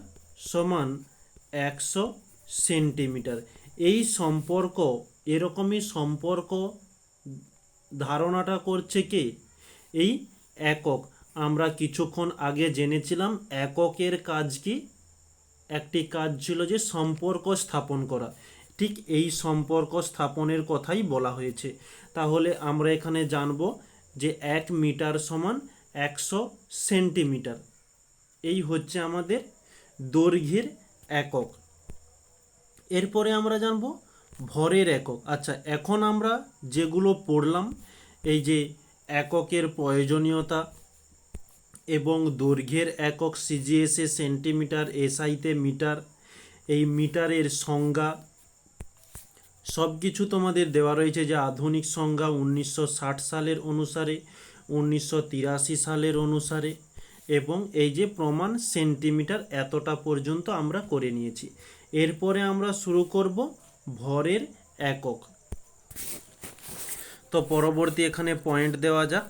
Speaker 1: সমান 100 সেন্টিমিটার। এই সম্পর্ক, এরকমই সম্পর্ক ধারণাটা করছে কে? এই একক। আমরা কিছুক্ষণ আগে জেনেছিলাম এককের কাজ কি? একটি কাজ ছিল যে সম্পর্ক স্থাপন করা। ঠিক এই সম্পর্ক স্থাপনের কথাই বলা হয়েছে। তাহলে আমরা এখানে জানব যে 1 মিটার সমান 100 সেন্টিমিটার। এই হচ্ছে আমাদের দৈর্ঘ্যের একক। এরপরে আমরা জানব ভরের একক। আচ্ছা, এখন আমরা যেগুলো পড়লাম, এই যে এককের প্রয়োজনীয়তা এবং দৈর্ঘ্যের একক সিজিএসে সেন্টিমিটার, এসআইতে মিটার, এই মিটারের সংজ্ঞা সব কিছু তোমাদের দেওয়া রয়েছে। যে আধুনিক সংজ্ঞা 1960 সালের অনুসারে, 1983 সালের অনুসারে, এবং এই যে প্রমাণ সেন্টিমিটার, এতটা পর্যন্ত আমরা করে নিয়েছি। এরপরে আমরা শুরু করব ভরের একক। তো পরবর্তী এখানে পয়েন্ট দেওয়া যাক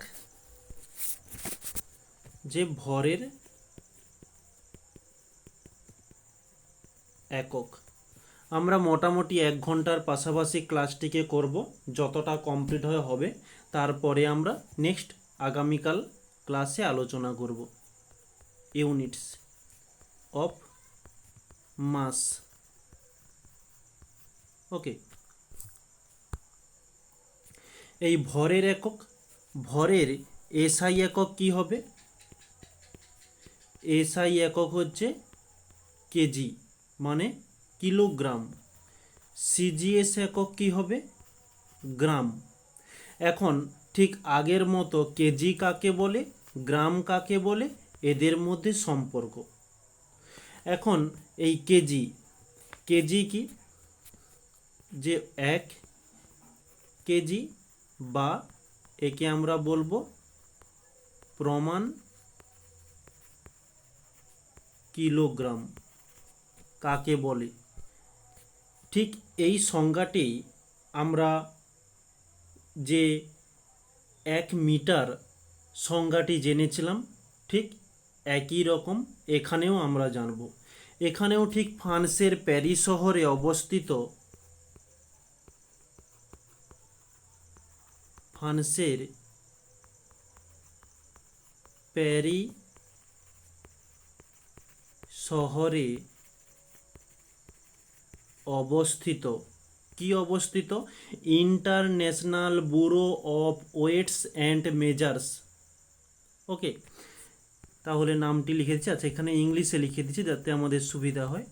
Speaker 1: যে ভরের একক। আমরা মোটামুটি 1 ঘন্টার পাশাপাশি ক্লাসটিকে করব, যতটা কমপ্লিট হবে। তারপরে আমরা নেক্সট আগামীকাল ক্লাসে আলোচনা করব ইউনিটস অফ মাস। ওকে, এই ভরের একক, ভরের এসআই একক কি হবে? এসআই একক হচ্ছে কেজি, মানে কিলোগ্রাম। সিজিএস একক কি হবে? গ্রাম। এখন ঠিক আগের মতো কেজি কাকে বলে, গ্রাম কাকে বলে, এদের মধ্যে সম্পর্ক। এখন এই কেজি কি? যে 1 কেজি, বা একে আমরা বলবো প্রমাণ কিলোগ্রাম কাকে বলে। ঠিক এই সংজ্ঞাটি আমরা যে 1 মিটার সংজ্ঞাটি জেনেছিলাম, ঠিক একই রকম এখানেও আমরা জানব। এখানেও ঠিক ফ্রান্সের প্যারিস শহরে অবস্থিত ফ্রান্সের প্যারি শহরে অবস্থিত। কি অবস্থিত? International bureau of weights and measures. Okay, তাহলে নামটি লিখে দিচ্ছি। আচ্ছা, এখানে ইংলিশে লিখে দিচ্ছি যাতে আমাদের সুবিধা হয়।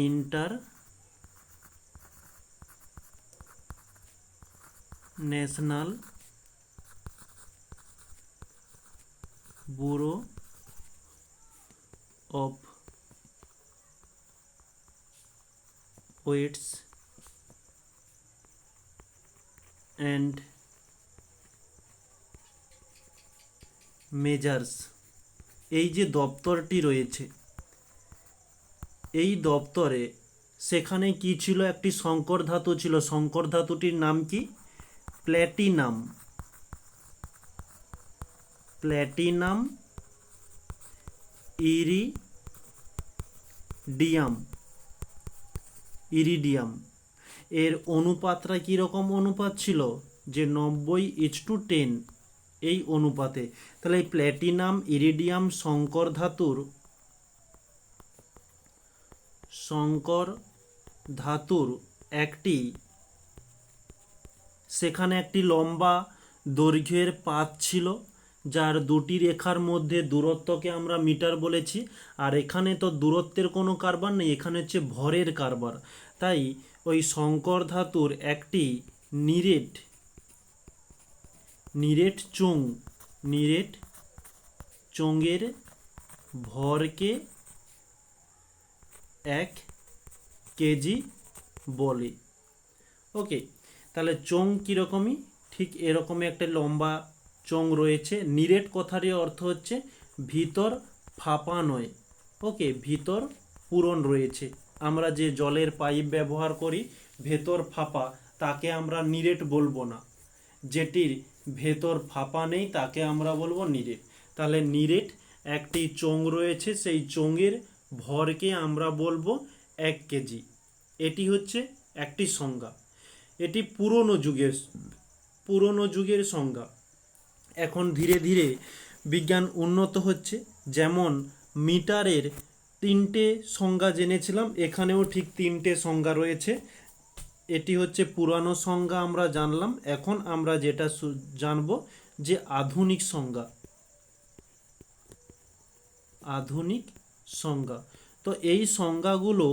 Speaker 1: International bureau of weights and Measures, এই যে দপ্তরটি রয়েছে, এই দপ্তরে সেখানে কি ছিল? একটি সংকর ধাতু ছিল। সংকর ধাতুটির নাম কি? প্ল্যাটিনাম। Platinum iridium. ইরিডিয়াম এর অনুপাতটা কীরকম অনুপাত ছিল? যে 90:10 এই অনুপাতে। তাহলে এই প্ল্যাটিনাম ইরিডিয়াম সংকর ধাতুর একটি, সেখানে একটি লম্বা দৈর্ঘ্যের পাত ছিল, যার দুটি রেখার মধ্যে দূরত্বকে আমরা মিটার বলেছি। আর এখানে তো দূরত্বের কোনো কারবার নেই, এখানে হচ্ছে ভরের কারবার। তাই ওই সংকর ধাতুর একটি নিরেট চোঙের ভরকে 1 কেজি বলে। ওকে, তাহলে চোঙ কীরকমই? ঠিক এরকমই একটা লম্বা চোঙ রয়েছে। নিরেট কথারই অর্থ হচ্ছে ভিতর ফাঁপা নয়। ওকে, ভিতর পূরণ রয়েছে। আমরা যে জলের পাইপ ব্যবহার করি ভেতর ফাঁপা, তাকে আমরা নিরেট বলবো না। যেটির ভেতর ফাঁপা নেই তাকে আমরা বলবো নিরেট। তাহলে নিরেট একটি চোঙ রয়েছে, সেই চোঙের ভরকে আমরা বলবো 1 কেজি। এটি হচ্ছে একটি সংজ্ঞা। এটি পুরনো যুগের সংজ্ঞা। এখন ধীরে ধীরে বিজ্ঞান উন্নত হচ্ছে। যেমন মিটারের 3টে সংজ্ঞা জেনেছিলাম, এখানেও ঠিক 3টে সংজ্ঞা রয়েছে। এটি হচ্ছে পুরানো সংজ্ঞা আমরা জানলাম। এখন আমরা যেটা জানবো যে আধুনিক সংজ্ঞা। তো এই সংজ্ঞাগুলো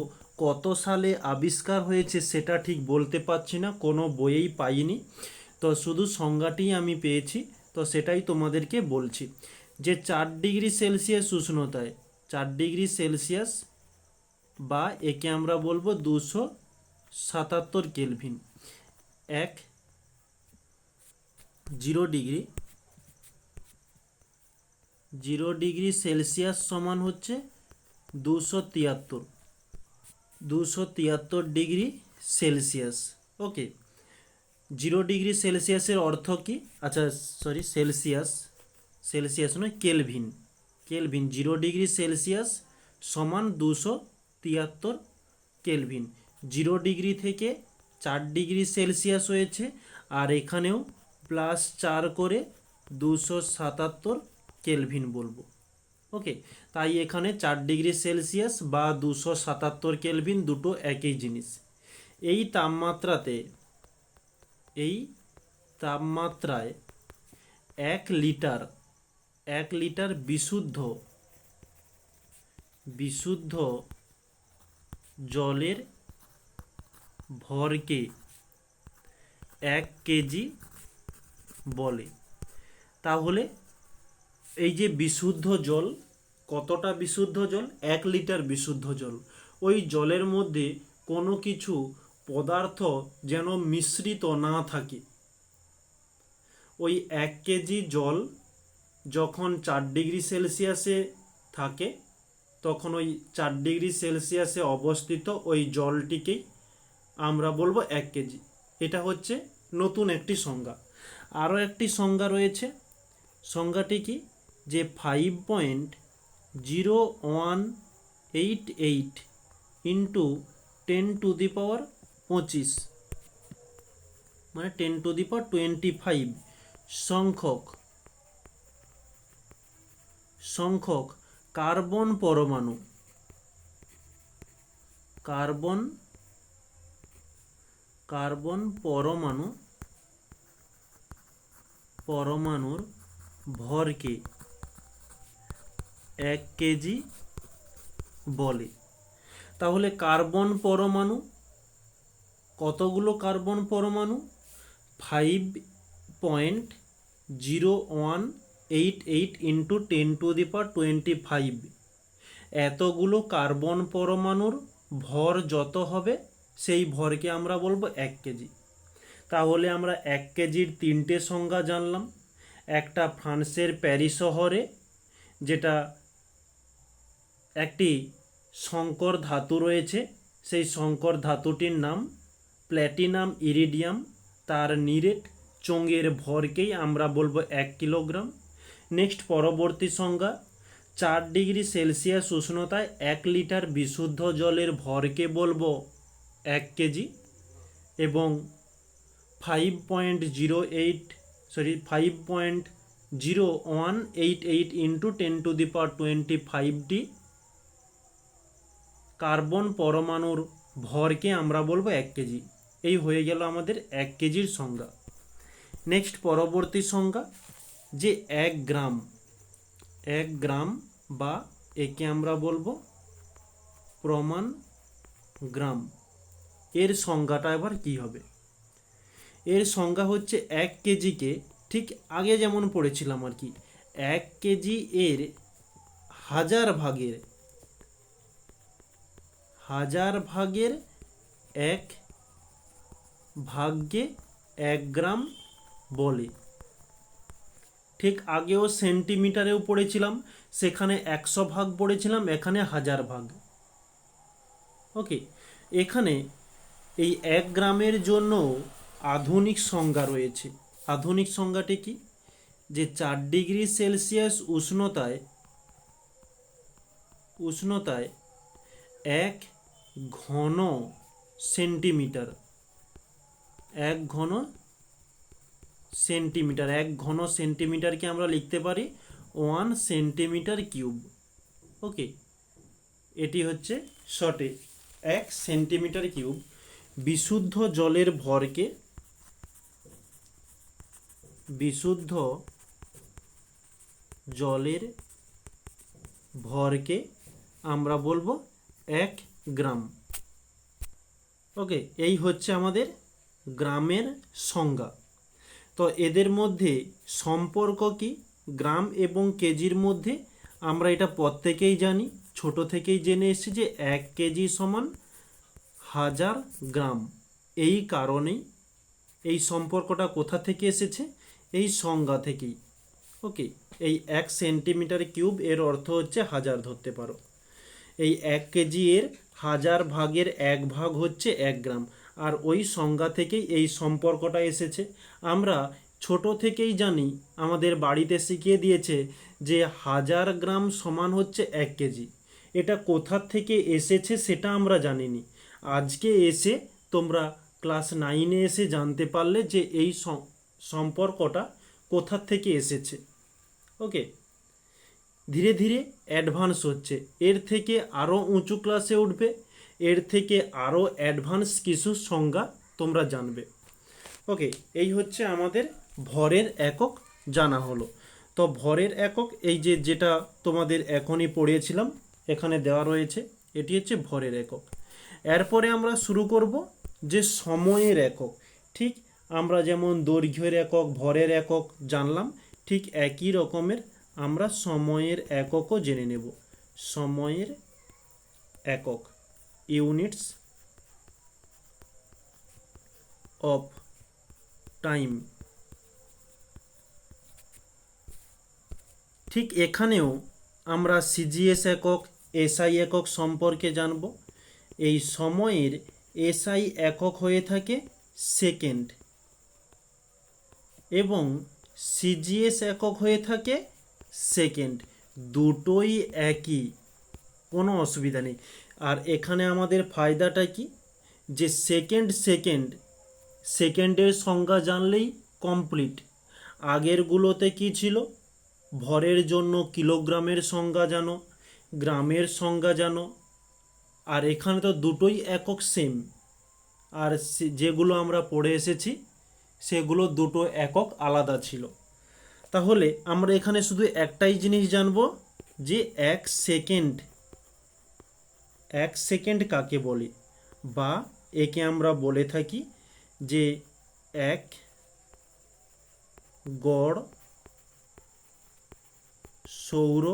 Speaker 1: কত সালে আবিষ্কার হয়েছে সেটা ঠিক বলতে পারছি না, কোনো বইয়েই পাইনি। তো শুধু সংজ্ঞাটি আমি পেয়েছি, তো সেটাই তোমাদেরকে বলছি। যে 4 ডিগ্রি সেলসিয়াস উষ্ণতায়, 4 ডিগ্রি সেলসিয়াস বা একে আমরা বলবো 277 কেলভিন, 0 ডিগ্রি সেলসিয়াস সমান হচ্ছে 273 ডিগ্রি সেলসিয়াস। ওকে, 0 ডিগ্রি সেলসিয়াসের অর্থ কি? আচ্ছা সরি, সেলসিয়াস নয়, কেলভিন। 0 ডিগ্রি সেলসিয়াস সমান 273 কেলভিন। 0 ডিগ্রি থেকে 4 ডিগ্রি সেলসিয়াস হয়েছে, আর এখানেও +4 করে 277 কেলভিন বলবো। ওকে, তাই এখানে 4 ডিগ্রি সেলসিয়াস বা 277 কেলভিন দুটো একই জিনিস। এই তাপমাত্রায় 1 লিটার বিশুদ্ধ জলের ভরকে 1 কেজি বলে। তাহলে এই যে বিশুদ্ধ জল, কতটা বিশুদ্ধ জল? 1 লিটার বিশুদ্ধ জল। ওই জলের মধ্যে কোনো কিছু পদার্থ যেন মিশ্রিত না থাকে। ওই 1 কেজি জল যখন 4 ডিগ্রি সেলসিয়াসে থাকে, তখন ওই 4 ডিগ্রি সেলসিয়াসে অবস্থিত ওই জলটিকেই আমরা বলবো 1 কেজি। এটা হচ্ছে নতুন একটি সংজ্ঞা। আরও একটি সংজ্ঞা রয়েছে। সংজ্ঞাটি কি? যে 5.0188 × 10⁻25 মানে 10⁻25 সংখ্যক কার্বন পরমাণুর ভরকে 1 কেজি বলে। তাহলে কার্বন পরমাণু কতগুলো কার্বন পরমাণু? 5.0188 ইন্টু 10⁻25। এতগুলো কার্বন পরমাণুর ভর যত হবে সেই ভরকে আমরা বলবো 1 কেজি। তাহলে আমরা 1 কেজির 3টে সংজ্ঞা জানলাম। একটা ফ্রান্সের প্যারিস শহরে, যেটা একটি সংকর ধাতু রয়েছে, সেই সংকর ধাতুটির নাম প্ল্যাটিনাম ইরিডিয়াম, তার নিরেট চোঙের ভরকেই আমরা বলবো 1 কিলোগ্রাম। নেক্সট পরবর্তী সংজ্ঞা, 4 ডিগ্রি সেলসিয়াস উষ্ণতায় 1 লিটার বিশুদ্ধ জলের ভরকে বলবো 1 কেজি। এবং 5.0188 ইন্টু 10⁻25টি কার্বন পরমাণুর ভরকে আমরা বলবো 1 কেজি। এই হয়ে গেল আমাদের 1 কেজির সংজ্ঞা। নেক্সট পরবর্তী সংজ্ঞা, যে 1 গ্রাম বা একে আমরা বলবো প্রমাণ গ্রাম, এর সংজ্ঞাটা এবার কি হবে? এর সংজ্ঞা হচ্ছে 1 কেজিকে, ঠিক আগে যেমন পড়েছিলাম আর কি, 1 কেজি এর হাজার ভাগের 1 ভাগ্যে 1 গ্রাম বলে। ঠিক আগেও সেন্টিমিটারেও পড়েছিলাম, সেখানে 100 ভাগ পড়েছিলাম, এখানে 1000 ভাগ। ওকে, এখানে এই 1 গ্রামের জন্য আধুনিক সংজ্ঞা রয়েছে। আধুনিক সংজ্ঞাটি কি? যে 4 ডিগ্রি সেলসিয়াস উষ্ণতায় 1 ঘন সেন্টিমিটার 1 ঘন সেন্টিমিটারকে আমরা লিখতে পারি 1 সেন্টিমিটার কিউব। ওকে, এটি হচ্ছে শর্টে 1 সেন্টিমিটার কিউব। বিশুদ্ধ জলের ভরকে আমরা বলবো 1 গ্রাম। ওকে, এই হচ্ছে আমাদের গ্রামের সংজ্ঞা। তো এদের মধ্যে সম্পর্ক কি? গ্রাম এবং কেজির মধ্যে আমরা এটা প্রত্যেকেই জানি, ছোট থেকেই জেনে এসেছি যে 1 কেজি সমান 1000 গ্রাম। এই কারণেই এই সম্পর্কটা কোথা থেকে এসেছে? এই সংজ্ঞা থেকেই। ওকে, এই 1 সেন্টিমিটার কিউব এর অর্থ হচ্ছে 1000 ধরতে পারো। এই 1 কেজি এর 1000 ভাগের 1 ভাগ হচ্ছে 1 গ্রাম। আর ওই সংজ্ঞা থেকেই এই সম্পর্কটা এসেছে। আমরা ছোট থেকেই জানি, আমাদের বাড়িতে শিখিয়ে দিয়েছে যে 1000 গ্রাম সমান হচ্ছে 1 কেজি। এটা কোথা থেকে এসেছে সেটা আমরা জানিনি। আজকে এসে তোমরা ক্লাস 9-এ এসে জানতে পারলে যে এই সম্পর্কটা কোথা থেকে এসেছে। ওকে, ধীরে ধীরে অ্যাডভান্স হচ্ছে, এর থেকে আরও উঁচু ক্লাসে উঠবে, এর থেকে আরও অ্যাডভান্স কিছু সংজ্ঞা তোমরা জানবে। ওকে, এই হচ্ছে আমাদের ভরের একক জানা হলো। তো ভরের একক এই যেটা তোমাদের এখনই পড়িয়েছিলাম, এখানে দেওয়া রয়েছে, এটি হচ্ছে ভরের একক। এরপরে আমরা শুরু করব যে সময়ের একক। ঠিক আমরা যেমন দৈর্ঘ্যের একক, ভরের একক জানলাম, ঠিক একই রকমের আমরা সময়ের এককও জেনে নেব। সময়ের একক, ইউনিটস অফ টাইম। ঠিক এখানেও আমরা সিজিএস একক, এসআই একক সম্পর্কে জানব। এই সময়ের এসআই একক হয়ে থাকে সেকেন্ড এবং সিজিএস একক হয়ে থাকে সেকেন্ড। দুটোই একই, কোনো অসুবিধা নেই। আর এখানে আমাদের ফায়দাটা কি? যে সেকেন্ড সেকেন্ডের সংজ্ঞা জানলেই কমপ্লিট। আগেরগুলোতে কি ছিল, ভরের জন্য কিলোগ্রামের সংজ্ঞা জানো, গ্রামের সংজ্ঞা জানো, আর এখানে তো দুটোই একক সেম। আর যেগুলো আমরা পড়ে এসেছি সেগুলো দুটো একক আলাদা ছিল। তাহলে আমরা এখানে শুধু একটাই জিনিস জানবো যে এক সেকেন্ড কাকে বলে, বা একে আমরা বলে থাকি যে এক গড় সৌর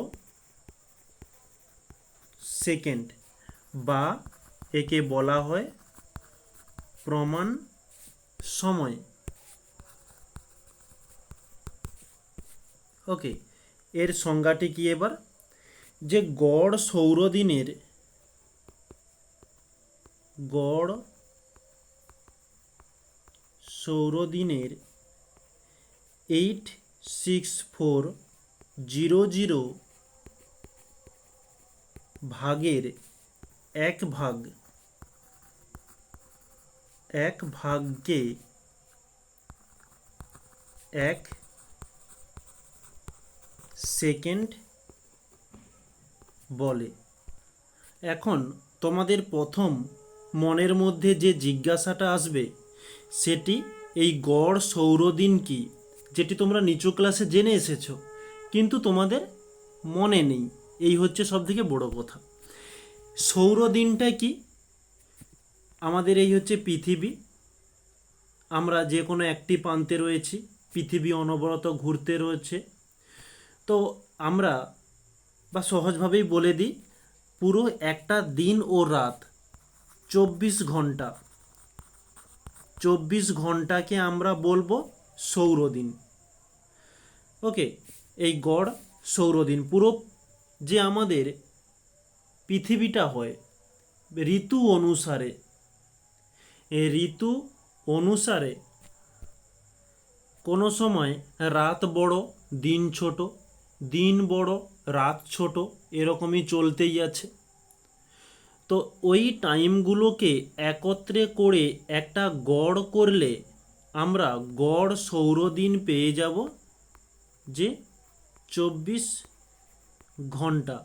Speaker 1: সেকেন্ড, বা একে বলা হয় প্রমাণ সময়। ওকে, এর সংজ্ঞাটি কি এবার, যে গড় সৌরদিনের 86400 ভাগের এক ভাগকে এক সেকেন্ড বলে। এখন তোমাদের প্রথম মনের মধ্যে যে জিজ্ঞাসাটা আসবে সেটি এই গড় সৌরদিন কি, যেটি তোমরা নিচু ক্লাসে জেনে এসেছো কিন্তু তোমাদের মনে নেই। এই হচ্ছে সবথেকে বড় কথা। সৌরদিনটা কি, আমাদের এই হচ্ছে পৃথিবী, আমরা যে কোনো একটি প্রান্তে রয়েছি, পৃথিবী অনবরত ঘুরতে রয়েছে। তো আমরা বা সহজভাবেই বলে দিই, পুরো একটা দিন ও রাত 24 ঘন্টাকে আমরা বলবো সৌরদিন। ওকে, এই গড় সৌরদিন পুরো যে আমাদের পৃথিবীটা হয় ঋতু অনুসারে, এই ঋতু অনুসারে কোনো সময় রাত বড় দিন ছোট, দিন বড় রাত ছোট, এরকমই চলতেই আছে। তো ওই টাইমগুলোকে একত্রে করে একটা গড় করলে আমরা গড় সৌরদিন পেয়ে যাব যে 24 ঘন্টা।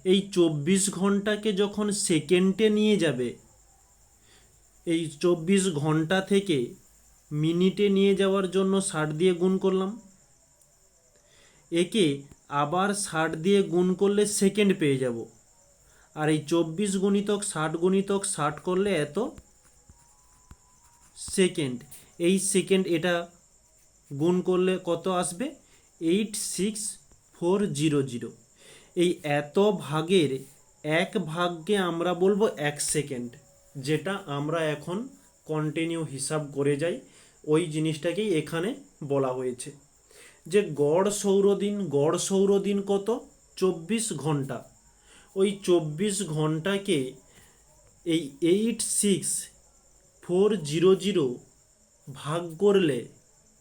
Speaker 1: এই 24 ঘন্টাকে যখন সেকেন্ডে নিয়ে যাবে, এই 24 ঘন্টা থেকে মিনিটে নিয়ে যাওয়ার জন্য 60 দিয়ে গুণ করলাম, একে আবার 60 দিয়ে গুণ করলে সেকেন্ড পেয়ে যাব। আর এই 24 গুণিতক 60 করলে এত সেকেন্ড। এই সেকেন্ড এটা গুণ করলে কত আসবে, 86400। এই এত ভাগের এক ভাগকে আমরা বলবো এক সেকেন্ড, যেটা আমরা এখন কন্টিনিউ হিসাব করে যাই। ওই জিনিসটাকেই এখানে বলা হয়েছে যে গড় সৌরদিন কত, 24 ঘন্টা। ওই 24 ঘন্টাকে এই 86400 ভাগ করলে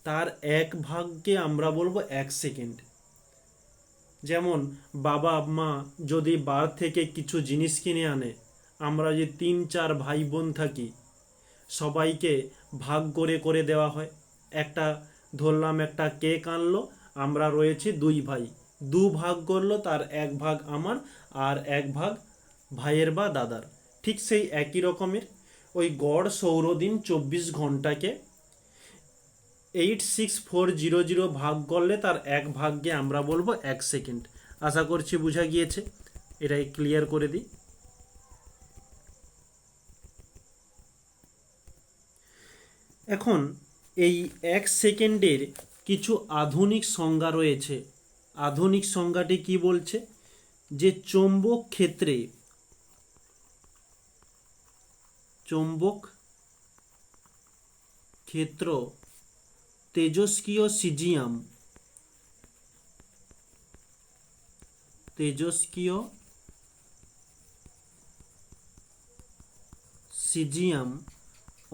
Speaker 1: তার এক ভাগকে আমরা বলবো এক সেকেন্ড। যেমন বাবা মা যদি বার থেকে কিছু জিনিস কিনে আনে, আমরা যে 3-4 ভাই বোন থাকি, সবাইকে ভাগ করে করে দেওয়া হয়। একটা ধরলাম একটা কেক আনলো, আমরা রয়েছি 2 ভাই, 2 ভাগ করলো, তার এক ভাগ আমার আর এক ভাগ ভাইয়ের বা দাদার। ঠিক সেই একই রকমের ওই গড় সৌরদিন 24 ঘন্টাকে 86400 ভাগ করলে তার এক ভাগকে আমরা বলবো এক সেকেন্ড। আশা করছি বোঝা গিয়েছে, এটাই ক্লিয়ার করে দিই। এখন এই এক সেকেন্ডের কিছু আধুনিক সংজ্ঞা রয়েছে। আধুনিক সংজ্ঞাটি কি বলছে, যে চৌম্বক ক্ষেত্র তেজস্ক্রিয় সিজিয়াম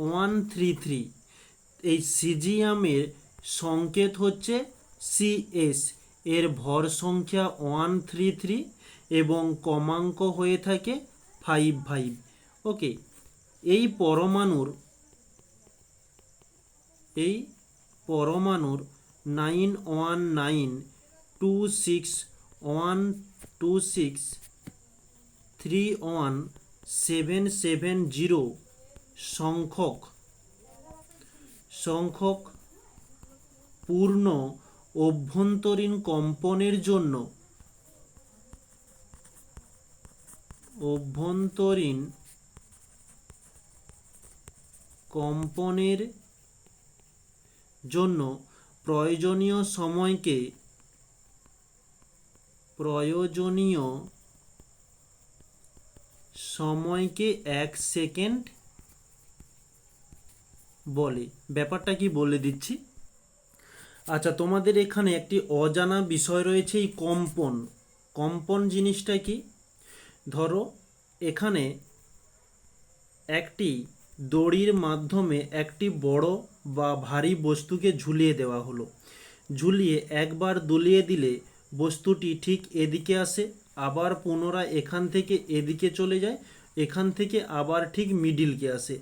Speaker 1: 133, এই সিজিয়ামের সংকেত হচ্ছে সিএস, এর ভর সংখ্যা 133 এবং কমাঙ্ক হয়ে থাকে 55। ওকে, এই পরমাণুর এই পরমাণুর 9192631770 সংখ্যক পূর্ণ অভ্যন্তরীণ কম্পনের জন্য প্রয়োজনীয় সময়কে 1 সেকেন্ড বলে। ব্যাপারটা কি বলে দিচ্ছি। আচ্ছা, তোমাদের এখানে একটি অজানা বিষয় রয়েছে, এই কম্পন জিনিসটা কি। ধরো এখানে একটি দড়ির মাধ্যমে একটি বড় বা ভারী বস্তুকে ঝুলিয়ে দেওয়া হলো। ঝুলিয়ে একবার দুলিয়ে দিলে বস্তুটি ঠিক এদিকে আসে, আবার পুনরায় এখান থেকে এদিকে চলে যায়, এখান থেকে আবার ঠিক মিডিলকে আসে।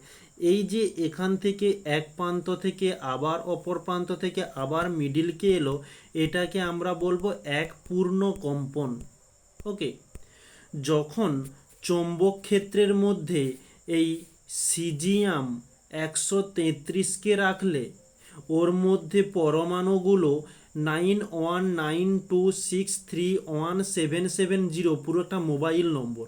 Speaker 1: এই যে এখান থেকে এক প্রান্ত থেকে আবার অপর প্রান্ত থেকে আবার মিডিলকে এলো, এটাকে আমরা বলবো এক পূর্ণ কম্পন। ওকে, যখন চৌম্বক ক্ষেত্রের মধ্যে এই সিজিয়াম 133কে রাখলে ওর মধ্যে পরমাণুগুলো 9192631770, পুরো একটা মোবাইল নম্বর।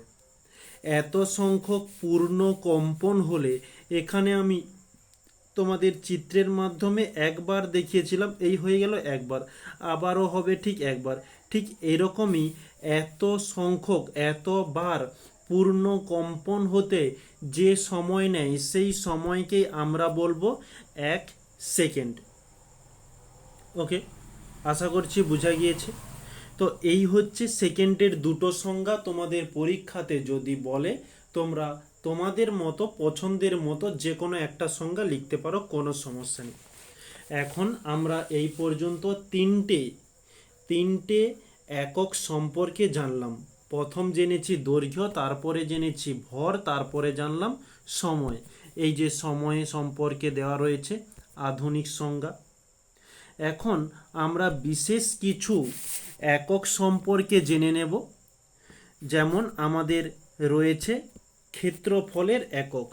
Speaker 1: এত সংখ্যক পূর্ণ কম্পন হলে, এখানে আমি তোমাদের চিত্রের মাধ্যমে একবার দেখিয়েছিলাম, এই হয়ে গেল একবার, আবারও হবে ঠিক একবার। ঠিক এরকমই এত সংখ্যক এতবার পূর্ণ কম্পন হতে যে সময় নেয়, সেই সময়কেই আমরা বলবো 1 সেকেন্ড। ওকে, আশা করছি বোঝা গিয়েছে। তো এই হচ্ছে সেকেন্ডের দুটো সংজ্ঞা। তোমাদের পরীক্ষাতে যদি বলে, তোমরা তোমাদের মতো পছন্দের মতো যে কোনো একটা সংজ্ঞা লিখতে পারো, কোনো সমস্যা নেই। এখন আমরা এই পর্যন্ত তিনটে একক সম্পর্কে জানলাম। প্রথম জেনেছি দৈর্ঘ্য, তারপরে জেনেছি ভর, তারপরে জানলাম সময়। এই যে সময় সম্পর্কে দেওয়া রয়েছে আধুনিক সংজ্ঞা। এখন আমরা বিশেষ কিছু একক সম্পর্কে জেনে নেব। যেমন আমাদের রয়েছে ক্ষেত্রফলের একক।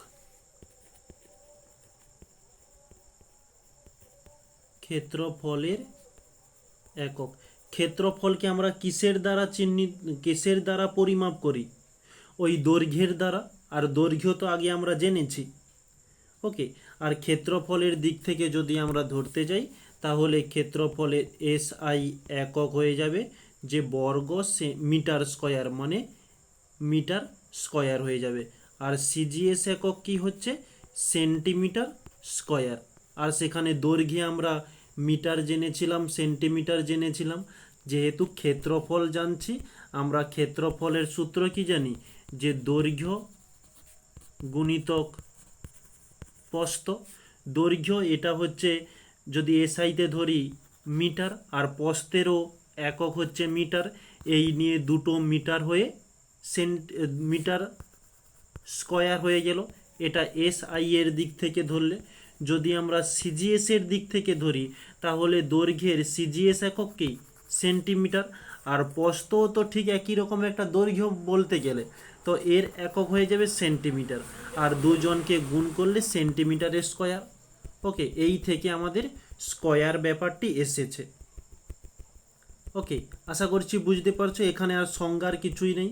Speaker 1: ক্ষেত্রফলকে আমরা কিসের দ্বারা পরিমাপ করি? ওই দৈর্ঘ্যের দ্বারা। আর দৈর্ঘ্য তো আগে আমরা জেনেছি। ওকে, আর ক্ষেত্রফলের দিক থেকে যদি আমরা ধরতে যাই, তাহলে ক্ষেত্রফলের SI একক হয়ে যাবে যে বর্গ মিটার স্কয়ার, মানে মিটার স্কয়ার হয়ে যাবে। আর CGS একক কি হচ্ছে? Centimetre square. আর সেখানে দৈর্ঘ্যে আমরা মিটার জেনেছিলাম, সেন্টিমিটার জেনেছিলাম। যেহেতু ক্ষেত্রফল জানছি, আমরা ক্ষেত্রফলের সূত্র কি জানি? যে দৈর্ঘ্য গুণিতক প্রস্থ। দৈর্ঘ্য এটা হচ্ছে, যদি SIতে ধরি মিটার, আর প্রস্থেরও একক হচ্ছে মিটার। এই নিয়ে দুটো মিটার হয়ে মিটার স্কয়ার হয়ে গেল। এটা SI এর দিক থেকে ধরলে। যদি আমরা CGS এর দিক থেকে ধরি, তাহলে দৈর্ঘ্যের CGS একক কি? সেন্টিমিটার। আর প্রস্থও তো ঠিক একই রকম একটা দৈর্ঘ্য বলতে গেলে, তো এর একক হয়ে যাবে সেন্টিমিটার। আর দুজনকে গুণ করলে সেন্টিমিটার স্কয়ার। ওকে, এই থেকে আমাদের স্কয়ার ব্যাপারটি এসেছে। ওকে, আশা করছি বুঝতে পারছো। এখানে আর সংজ্ঞার কিছুই নেই।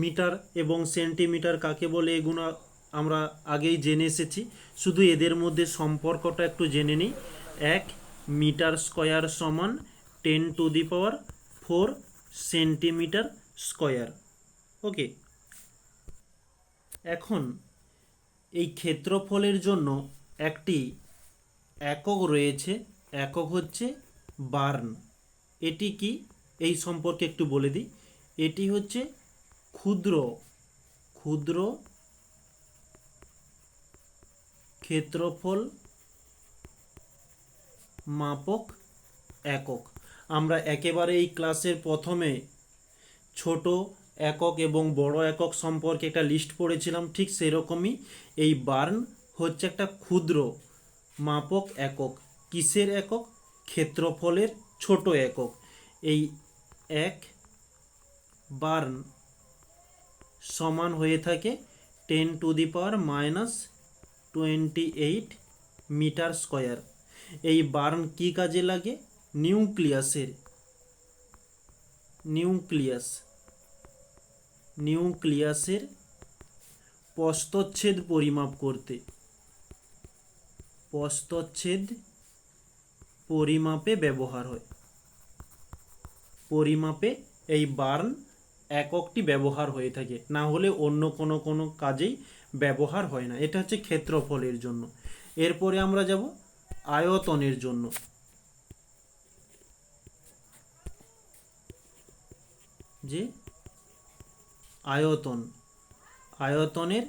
Speaker 1: মিটার এবং সেন্টিমিটার কাকে বলে এগুলো আমরা আগেই জেনে এসেছি। শুধু এদের মধ্যে সম্পর্কটা একটু জেনে নিই। 1 মিটার স্কয়ার সমান 10⁴ সেন্টিমিটার স্কয়ার। ওকে, এখন এই ক্ষেত্রফলের জন্য একটি একক রয়েছে, একক হচ্ছে বার্ন। এটি কি, এই সম্পর্কে একটু বলে দিই। এটি হচ্ছে ক্ষুদ্র ক্ষেত্রফল মাপক একক। আমরা একেবারে এই ক্লাসের প্রথমে ছোট একক এবং বড় একক সম্পর্কে একটা লিস্ট পড়েছিলাম, ঠিক সেরকমই এই বার্ন হচ্ছে একটা ক্ষুদ্র মাপক একক। কিসের একক? ক্ষেত্রফলের ছোট একক। এই 1 বার্ন সমান হয়ে থাকে 10⁻⁻28 মিটার স্কয়ার। এই বার্ন কি কাজে লাগে? নিউক্লিয়াসের প্রস্থচ্ছেদ পরিমাপ করতে, প্রস্থচ্ছেদ পরিমাপে ব্যবহার হয়। পরিমাপে এই বার্ন এককটি ব্যবহার হয়ে থাকে, না হলে অন্য কোনো কাজেই ব্যবহার হয় না। এটা হচ্ছে ক্ষেত্রফলের জন্য। এরপরে আমরা যাব আয়তনের জন্য। যে আয়তনের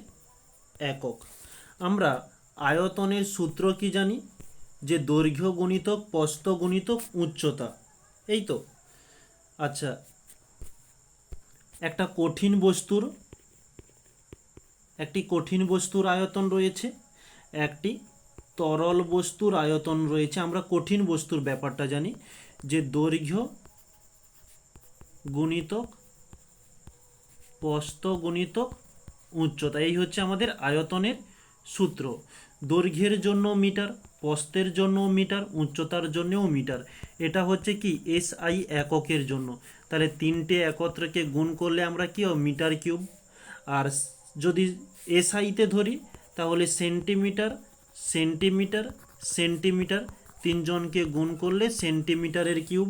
Speaker 1: একক, আমরা আয়তনের সূত্র কি জানি? যে দৈর্ঘ্য গুণিতক প্রস্থ গুণিতক উচ্চতা, এই তো। আচ্ছা, একটি কঠিন বস্তুর আয়তন রয়েছে, একটি তরল বস্তুর আয়তন রয়েছে। আমরা কঠিন বস্তুর ব্যাপারটা জানি, যে দৈর্ঘ্য গুণিতক প্রস্থ গুণিতক উচ্চতা, এই হচ্ছে আমাদের আয়তনের সূত্র। দৈর্ঘ্যের জন্য মিটার, প্রস্থের জন্য মিটার, উচ্চতার জন্যও মিটার। এটা হচ্ছে কি এসআই এককের জন্য। তাহলে তিনটে একত্রকে গুণ করলে আমরা কি হবে? Metre cube. আর যদি এসআইতে ধরি তাহলে সেন্টিমিটার, সেন্টিমিটার, সেন্টিমিটার, তিনজনকে গুণ করলে সেন্টিমিটারের কিউব।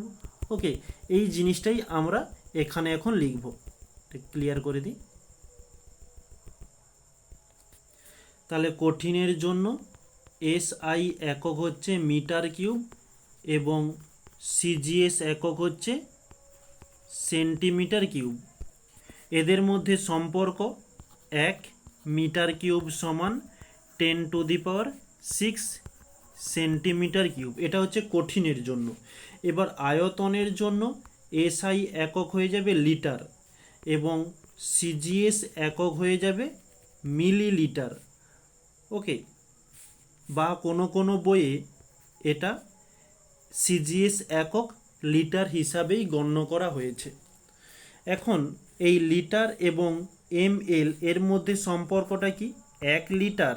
Speaker 1: ওকে, এই জিনিসটাই আমরা এখানে এখন লিখব। ক্লিয়ার করে দিই। তাহলে কঠিনের জন্য এসআই একক হচ্ছে মিটার কিউব এবং সিজিএস একক হচ্ছে সেন্টিমিটার কিউব। এদের মধ্যে সম্পর্ক 1 মিটার কিউব সমান 10⁶ সেন্টিমিটার কিউব। এটা হচ্ছে কঠিনের জন্য। এবার আয়তনের জন্য এসআই একক হয়ে যাবে লিটার এবং সিজিএস একক হয়ে যাবে মিলিলিটার। ওকে, বা কোনো বইয়ে এটা সিজিএস একক লিটার হিসাবেই গণ্য করা হয়েছে। এখন এই লিটার এবং এমএল এর মধ্যে সম্পর্কটা কি? 1 লিটার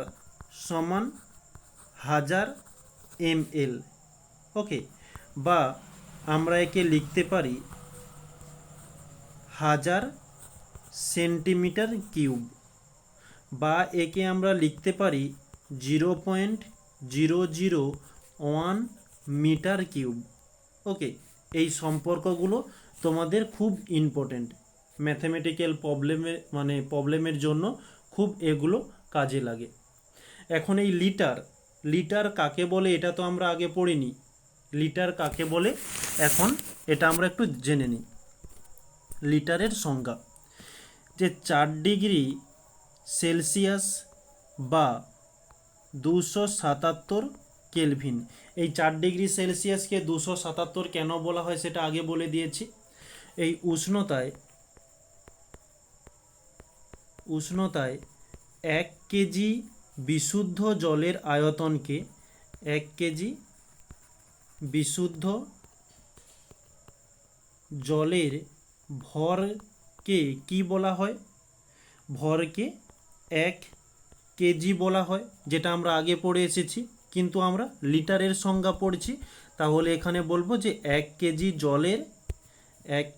Speaker 1: সমান 1000 ml। ওকে, বা আমরা একে লিখতে পারি 1000 সেন্টিমিটার কিউব, বা একে আমরা লিখতে পারি 0.001 মিটার কিউব। ওকে, এই সম্পর্কগুলো তোমাদের খুব ইম্পর্টেন্ট ম্যাথমেটিক্যাল প্রবলেমের জন্য খুব এগুলো কাজে লাগে। এখন এই লিটার কাকে বলে এটা তো আমরা আগে পড়িনি। লিটার কাকে বলে এখন এটা আমরা একটু জেনে নিই। লিটারের সংজ্ঞা, যে 4 ডিগ্রি সেলসিয়াস বা 277 কেলভিন। এই 4 ডিগ্রি সেলসিয়াসকে 277 কেন বলা হয় সেটা আগে বলে দিয়েছি। এই উষ্ণতায় 1 কেজি বিশুদ্ধ জলের আয়তনকে, 1 কেজি বিশুদ্ধ জলের ভরকে কি বলা হয়? ভরকে 1 কেজি বলা হয়, যেটা আমরা আগে পড়ে এসেছি। কিন্তু আমরা লিটারের সংজ্ঞা পড়ছি, তাহলে এখানে বলবো যে 1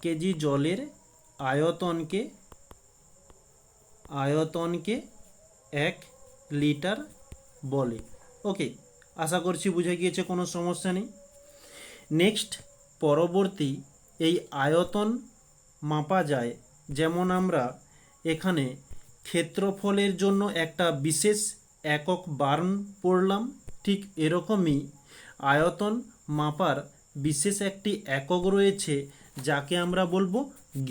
Speaker 1: কেজি জলের আয়তনকে 1 লিটার বলে। ওকে, আশা করছি বুঝে গিয়েছে, কোনো সমস্যা নেই। নেক্সট, পরবর্তী, এই আয়তন মাপা যায় যেমন আমরা এখানে ক্ষেত্রফলের জন্য একটা বিশেষ একক বার্ন পড়লাম, ঠিক এরকমই আয়তন মাপার বিশেষ একটি একক রয়েছে যাকে আমরা বলবো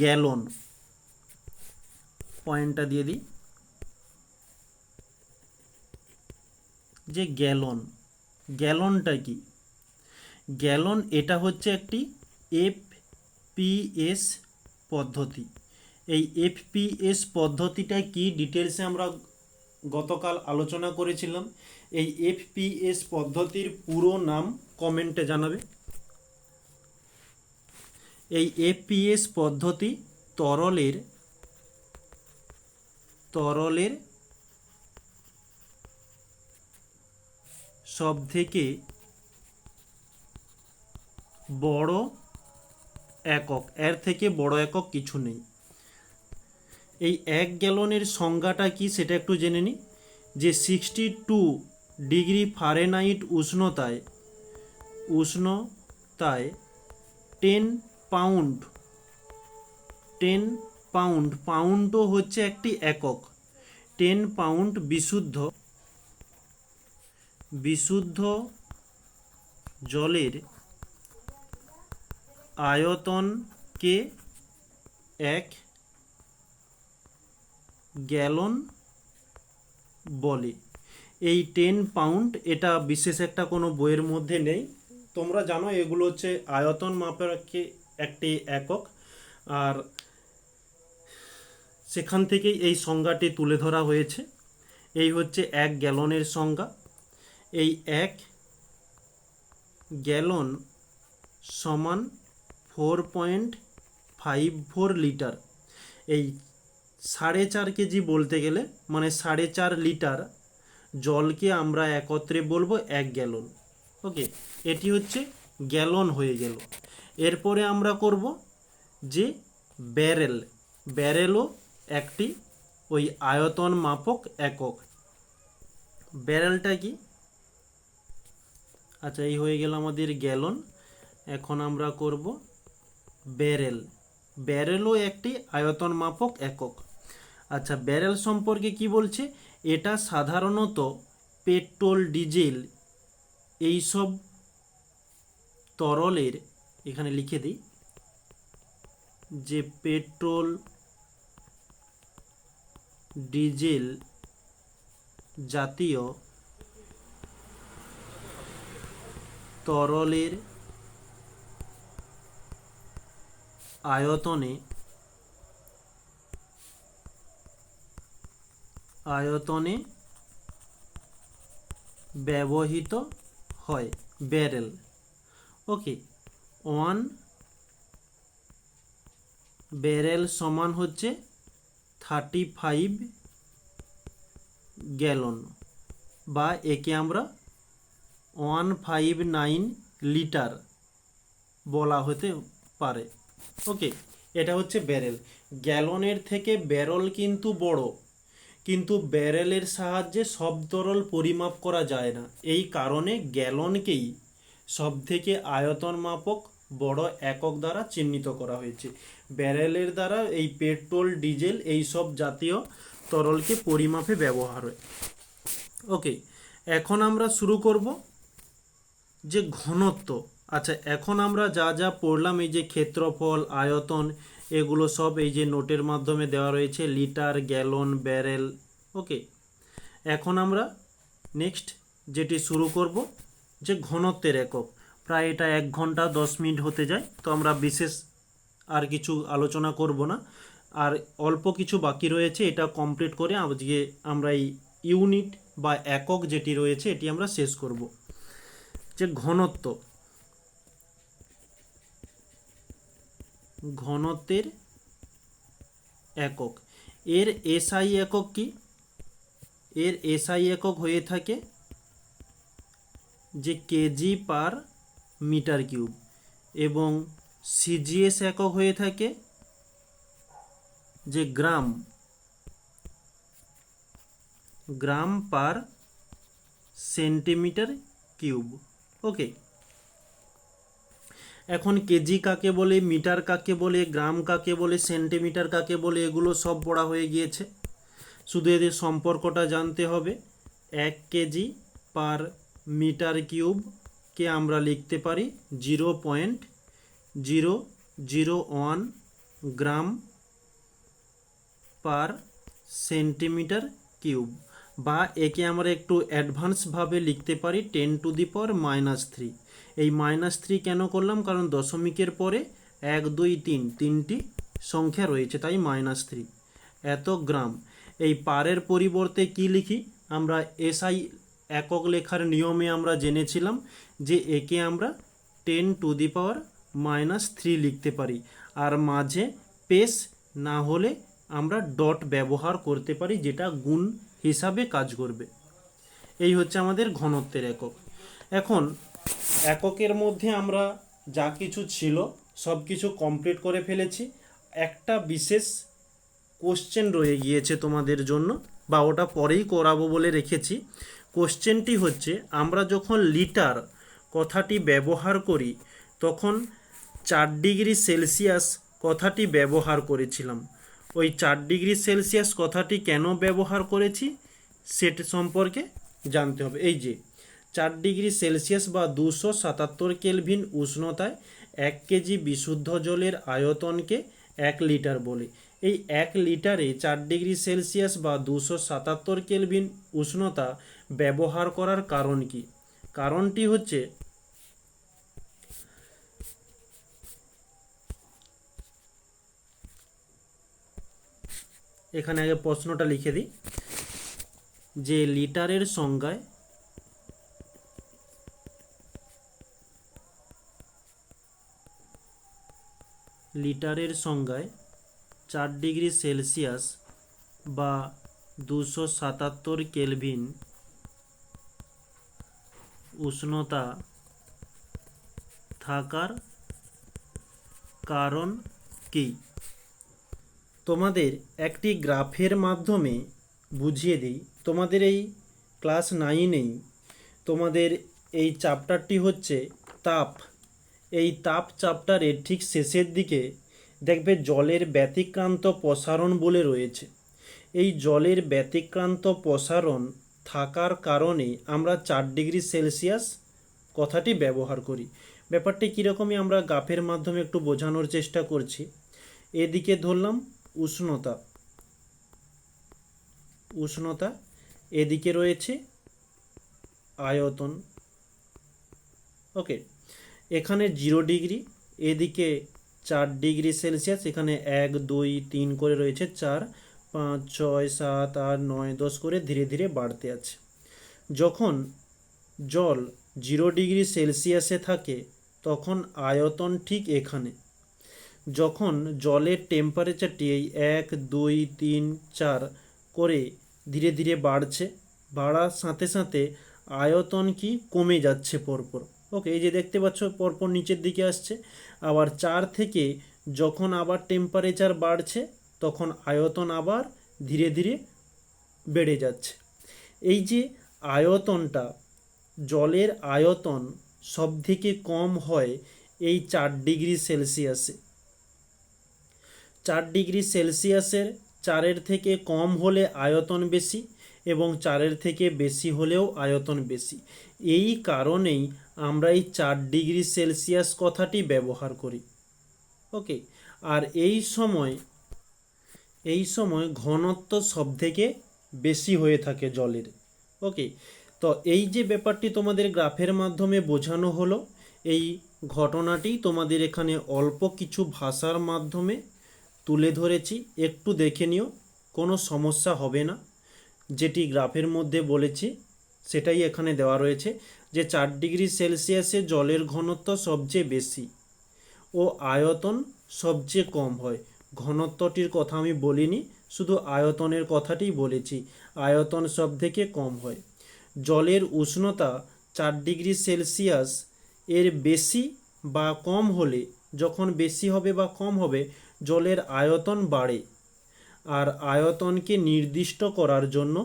Speaker 1: গ্যালন। পয়েন্টটা দিয়ে দিই, যে গ্যালনটা কি? গ্যালন এটা হচ্ছে একটি এফপিএস পদ্ধতি। এই এফপিএস পদ্ধতিটা কি ডিটেলসে আমরা গতকাল আলোচনা করেছিলাম। এই এফপিএস পদ্ধতির পুরো নাম কমেন্টে জানাবে। এই এফপিএস পদ্ধতি তরলের সবথেকে বড় একক, এর থেকে বড় একক কিছু নেই। এই 1 গ্যালনের সংজ্ঞাটা কি সেটা একটু জেনে নিই। যে 62 ডিগ্রি ফারেনহাইট উষ্ণতায় 10 পাউন্ড, পাউন্ডও হচ্ছে একটি একক। 10 পাউন্ড বিশুদ্ধ জলের আয়তনকে 1 গ্যালন বলে। এই 10 পাউন্ড এটা বিশেষ একটা কোনো বইয়ের মধ্যে নেই, তোমরা জানো এগুলো হচ্ছে আয়তন মাপের একটি একক, আর সেখান থেকেই এই সংজ্ঞাটি তুলে ধরা হয়েছে। এই হচ্ছে 1 গ্যালনের সংজ্ঞা। এই 1 গ্যালন সমান 4.54 লিটার। এই 4.5 কেজি বলতে গেলে মানে 4.5 লিটার জলকে আমরা একত্রে বলবো 1 গ্যালন। ওকে, এটি হচ্ছে গ্যালন হয়ে গেল। এরপরে আমরা করব যে ব্যারেলও একটি ওই আয়তন মাপক একক। ব্যারেলটা কি? আচ্ছা, এই হয়ে গেল আমাদের গ্যালন। এখন আমরা করব ব্যারেলও একটি আয়তন মাপক একক। আচ্ছা, ব্যারেল সম্পর্কে কি বলছে? এটা সাধারণত পেট্রোল, ডিজেল এইসব তরলের, এখানে লিখে দিই যে পেট্রোল, ডিজেল জাতীয় তরলের আয়তনে ব্যবহৃত হয় ব্যারেল। ওকে, 1 ব্যারেল সমান হচ্ছে 35 গ্যালন, বা একে আমরা 159 লিটার বলা হতে পারে। ওকে, এটা হচ্ছে ব্যারেল। গ্যালনের থেকে ব্যারেল কিন্তু বড়, কিন্তু ব্যারেলের সাহায্যে সব তরল পরিমাপ করা যায় না। এই কারণে গ্যালনকেই সবথেকে আয়তন মাপক বড় একক দ্বারা চিহ্নিত করা হয়েছে। ব্যারেলের দ্বারা এই পেট্রোল, ডিজেল এই সব জাতীয় তরলকে পরিমাপে ব্যবহার হয়। ওকে, এখন আমরা শুরু করব যে ঘনত্ব। আচ্ছা, এখন আমরা যা যা পড়লাম, এই যে ক্ষেত্রফল, আয়তন, এগুলো সব এই যে নোটের মাধ্যমে দেওয়া রয়েছে, লিটার, গ্যালন, ব্যারেল। ওকে, এখন আমরা নেক্সট যেটি শুরু করব যে ঘনত্বের একক। প্রায় এটা 1 ঘন্টা 10 মিনিট হতে যায়, তো আমরা বিশেষ আর কিছু আলোচনা করব না। আর অল্প কিছু বাকি রয়েছে, এটা কমপ্লিট করে আজকে আমরা এই ইউনিট বা একক যেটি রয়েছে এটি আমরা শেষ করব। যে ঘনত্বের একক, এর এসআই একক কি? এর এসআই একক হয়ে থাকে যে কেজি পার মিটার কিউব, এবং সিজিএস একক হয়ে থাকে যে গ্রাম পার সেন্টিমিটার কিউব। ওকে, এখন কেজি কাকে বলে, মিটার কাকে বলে, গ্রাম কাকে বলে, সেন্টিমিটার কাকে বলে, এগুলো সব পড়া হয়ে গিয়েছে। শুধু এদের সম্পর্কটা জানতে হবে। 1 কেজি পার মিটার কিউবকে আমরা লিখতে পারি 0.001 গ্রাম পার সেন্টিমিটার কিউব, বা একে আমরা একটু অ্যাডভান্সভাবে লিখতে পারি 10⁻³ এই -3 কেন করলাম? কারণ দশমিকের পরে 1, 2, 3 তিনটি সংখ্যা রয়েছে, তাই -3 এত গ্রাম। এই পারের পরিবর্তে কি লিখি, আমরা এসআই একক লেখার নিয়মে আমরা জেনেছিলাম যে একে আমরা 10⁻³ লিখতে পারি, আর মাঝে পেশ না হলে আমরা ডট ব্যবহার করতে পারি, যেটা গুণ হিসাবে কাজ করবে। এই হচ্ছে আমাদের ঘনত্বের একক। এখন এককের মধ্যে আমরা যা কিছু ছিল সব কিছু কমপ্লিট করে ফেলেছি। একটা বিশেষ কোশ্চেন রয়ে গিয়েছে তোমাদের জন্য, বা ওটা পরেই করাবো বলে রেখেছি। কোশ্চেনটি হচ্ছে, আমরা যখন লিটার কথাটি ব্যবহার করি তখন 4°C কথাটি ব্যবহার করেছিলাম। ওই 4°C কথাটি কেন ব্যবহার করেছি সেটা সম্পর্কে জানতে হবে। এই যে 4°C বা 277 কেলভিন উষ্ণতায় 1 কেজি বিশুদ্ধ জলের আয়তনকে 1 লিটার বলে। এই 1 লিটারে 4°C বা 277 কেলভিন উষ্ণতা ব্যবহার করার কারণ কি? কারণটি হচ্ছে, এখানে আগে প্রশ্নটা লিখে দিই, যে লিটারের সংজ্ঞায় লিটারের সংজ্ঞায় 4°C বা 277 কেলভিন উষ্ণতা থাকার কারণ কি? তোমাদের একটি গ্রাফের মাধ্যমে বুঝিয়ে দিই। তোমাদের এই ক্লাস 9-এই তোমাদের এই চ্যাপ্টারটি হচ্ছে তাপ। এই তাপ চ্যাপ্টারের ঠিক শেষের দিকে দেখবে জলের ব্যতিক্রান্ত প্রসারণ বলে রয়েছে। এই জলের ব্যতিক্রান্ত প্রসারণ থাকার কারণে আমরা 4°C কথাটি ব্যবহার করি। ব্যাপারটি কীরকমই আমরা গ্রাফের মাধ্যমে একটু বোঝানোর চেষ্টা করছি। এদিকে ধরলাম উষ্ণতা, এদিকে রয়েছে আয়তন। ওকে, এখানে 0°, এদিকে 4°C, এখানে 1 2 3 করে রয়েছে, 4 5 6 7 8 9 10 করে ধীরে ধীরে বাড়তে আছে। যখন জল 0°C থাকে তখন আয়তন ঠিক এখানে। যখন জলের টেম্পারেচারটি এই 1 2 3 4 করে ধীরে ধীরে বাড়ছে, বাড়ার সাথে সাথে আয়তন কি কমে যাচ্ছে পরপর। ওকে, এই যে দেখতে পাচ্ছ পরপর নিচের দিকে আসছে। আবার 4 থেকে যখন আবার টেম্পারেচার বাড়ছে তখন আয়তন আবার ধীরে ধীরে বেড়ে যাচ্ছে। এই যে আয়তনটা, জলের আয়তন সব থেকে কম হয় এই 4°C। 4°C 4-এর থেকে কম হলে আয়তন বেশি এবং 4-এর থেকে বেশি হলেও আয়তন বেশি। এই কারণেই আমরা এই 4°C কথাটি ব্যবহার করি। ওকে, আর এই সময় ঘনত্ব সব থেকে বেশি হয়ে থাকে জলের। ওকে, তো এই যে ব্যাপারটি তোমাদের গ্রাফের মাধ্যমে বোঝানো হলো, এই ঘটনাটি তোমাদের এখানে অল্প কিছু ভাষার মাধ্যমে তুলে ধরেছি, একটু দেখে নিও, কোনো সমস্যা হবে না। যেটি গ্রাফের মধ্যে বলেছি সেটাই এখানে দেওয়া রয়েছে, যে 4°C জলের ঘনত্ব সবচেয়ে বেশি ও আয়তন সবচেয়ে কম হয়। ঘনত্বটির কথা আমি বলিনি, শুধু আয়তনের কথাটিই বলেছি, আয়তন সব থেকে কম হয়। জলের উষ্ণতা 4°C এর বেশি বা কম হলে, যখন বেশি হবে বা কম হবে জলের আয়তন বাড়ে। আর আয়তনকে নির্দিষ্ট করার জন্য,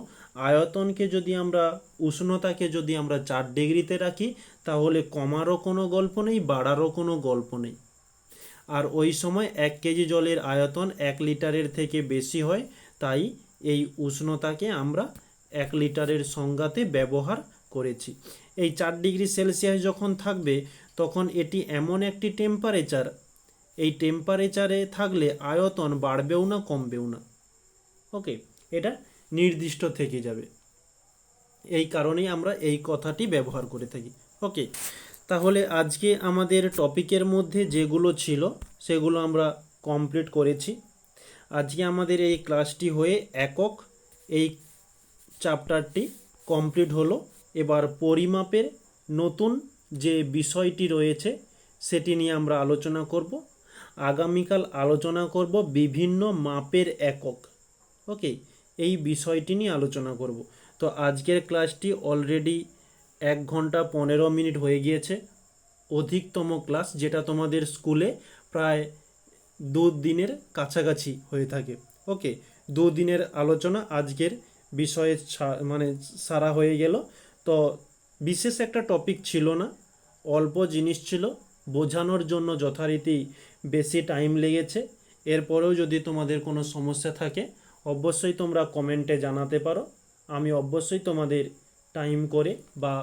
Speaker 1: আয়তনকে যদি আমরা, উষ্ণতাকে যদি আমরা 4°তে রাখি তাহলে কমারও কোনো গল্প নেই, বাড়ারও কোনো গল্প নেই। আর ওই সময় 1 কেজি জলের আয়তন 1 লিটারের থেকে বেশি হয়, তাই এই উষ্ণতাকে আমরা 1 লিটারের সংজ্ঞাতে ব্যবহার করেছি। এই 4°C যখন থাকবে তখন এটি এমন একটি টেম্পারেচার, এই টেম্পারেচারে থাকলে আয়তন বাড়বেও না কমবেও না। ওকে, এটা নির্দিষ্ট থেকে যাবে। এই কারণেই আমরা এই কথাটি ব্যবহার করে থাকি। ওকে, তাহলে আজকে আমাদের টপিকের মধ্যে যেগুলো ছিল সেগুলো আমরা কমপ্লিট করেছি। আজকে আমাদের এই ক্লাসটি হয়ে একক এই চ্যাপ্টারটি কমপ্লিট হলো। এবার পরিমাপের নতুন যে বিষয়টি রয়েছে সেটি নিয়ে আমরা আলোচনা করব। আগামীকাল আলোচনা করব বিভিন্ন মাপের একক। ওকে, এই বিষয়টি নিয়ে আলোচনা করব। তো আজকের ক্লাসটি অলরেডি 1 ঘন্টা 15 মিনিট হয়ে গিয়েছে, অধিকতম ক্লাস, যেটা তোমাদের স্কুলে প্রায় 2 দিনের কাছাকাছি হয়ে থাকে। ওকে, 2 দিনের আলোচনা আজকের বিষয়ে মানে সারা হয়ে গেল। তো বিশেষ একটা টপিক ছিল না, অল্প জিনিস ছিল, বোঝানোর জন্য যথারীতি বেশি টাইম লেগেছে। এরপরেও যদি তোমাদের কোনো সমস্যা থাকে অবশ্যই তোমরা কমেন্টে জানাতে পারো। আমি অবশ্যই তোমাদের টাইম করে বা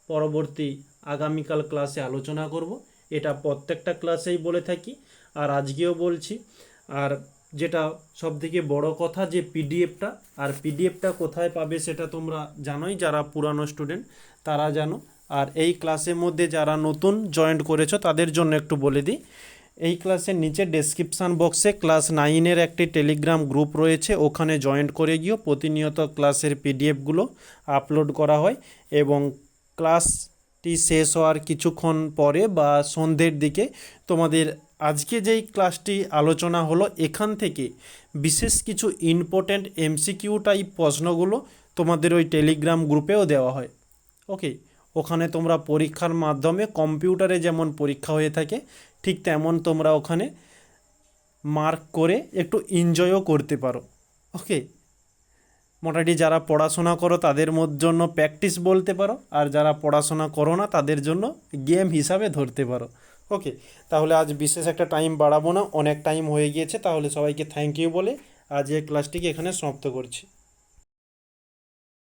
Speaker 1: পরবর্তী আগামীকাল ক্লাসে আলোচনা করব। এটা প্রত্যেকটা ক্লাসেই বলে থাকি আর আজকেও বলছি। আর যেটা সবথেকে বড় কথা যে পিডিএফটা কোথায় পাবে সেটা তোমরা জানোই, যারা পুরানো স্টুডেন্ট তারা জানো। আর এই ক্লাসের মধ্যে যারা নতুন জয়েন করেছো তাদের জন্য একটু বলে দিই, এই ক্লাসের নিচে ডেসক্রিপশান বক্সে ক্লাস 9-এর একটি টেলিগ্রাম গ্রুপ রয়েছে, ওখানে জয়েন করে গিয়েও প্রতিনিয়ত ক্লাসের পিডিএফগুলো আপলোড করা হয়। এবং ক্লাসটি শেষ হওয়ার কিছুক্ষণ পরে বা সন্ধ্যের দিকে তোমাদের আজকে যেই ক্লাসটি আলোচনা হলো এখান থেকে বিশেষ কিছু ইম্পর্ট্যান্ট এমসিকিউ টাইপ প্রশ্নগুলো তোমাদের ওই টেলিগ্রাম গ্রুপেও দেওয়া হয়। ওকে, ওখানে তোমরা পরীক্ষার মাধ্যমে কম্পিউটারে যেমন পরীক্ষা হয়ে থাকে ঠিক তেমন তোমরা ওখানে মার্ক করে একটু এনজয়ও করতে পারো। ওকে, মোটামুটি যারা পড়াশোনা করো তাদের জন্য প্র্যাকটিস বলতে পারো, আর যারা পড়াশোনা করো না তাদের জন্য গেম হিসাবে ধরতে পারো। ওকে, তাহলে আজ বিশেষ একটা টাইম বাড়াবো না, অনেক টাইম হয়ে গিয়েছে। তাহলে সবাইকে থ্যাংক ইউ বলে আজ এই ক্লাসটিকে এখানে সমাপ্ত করছি।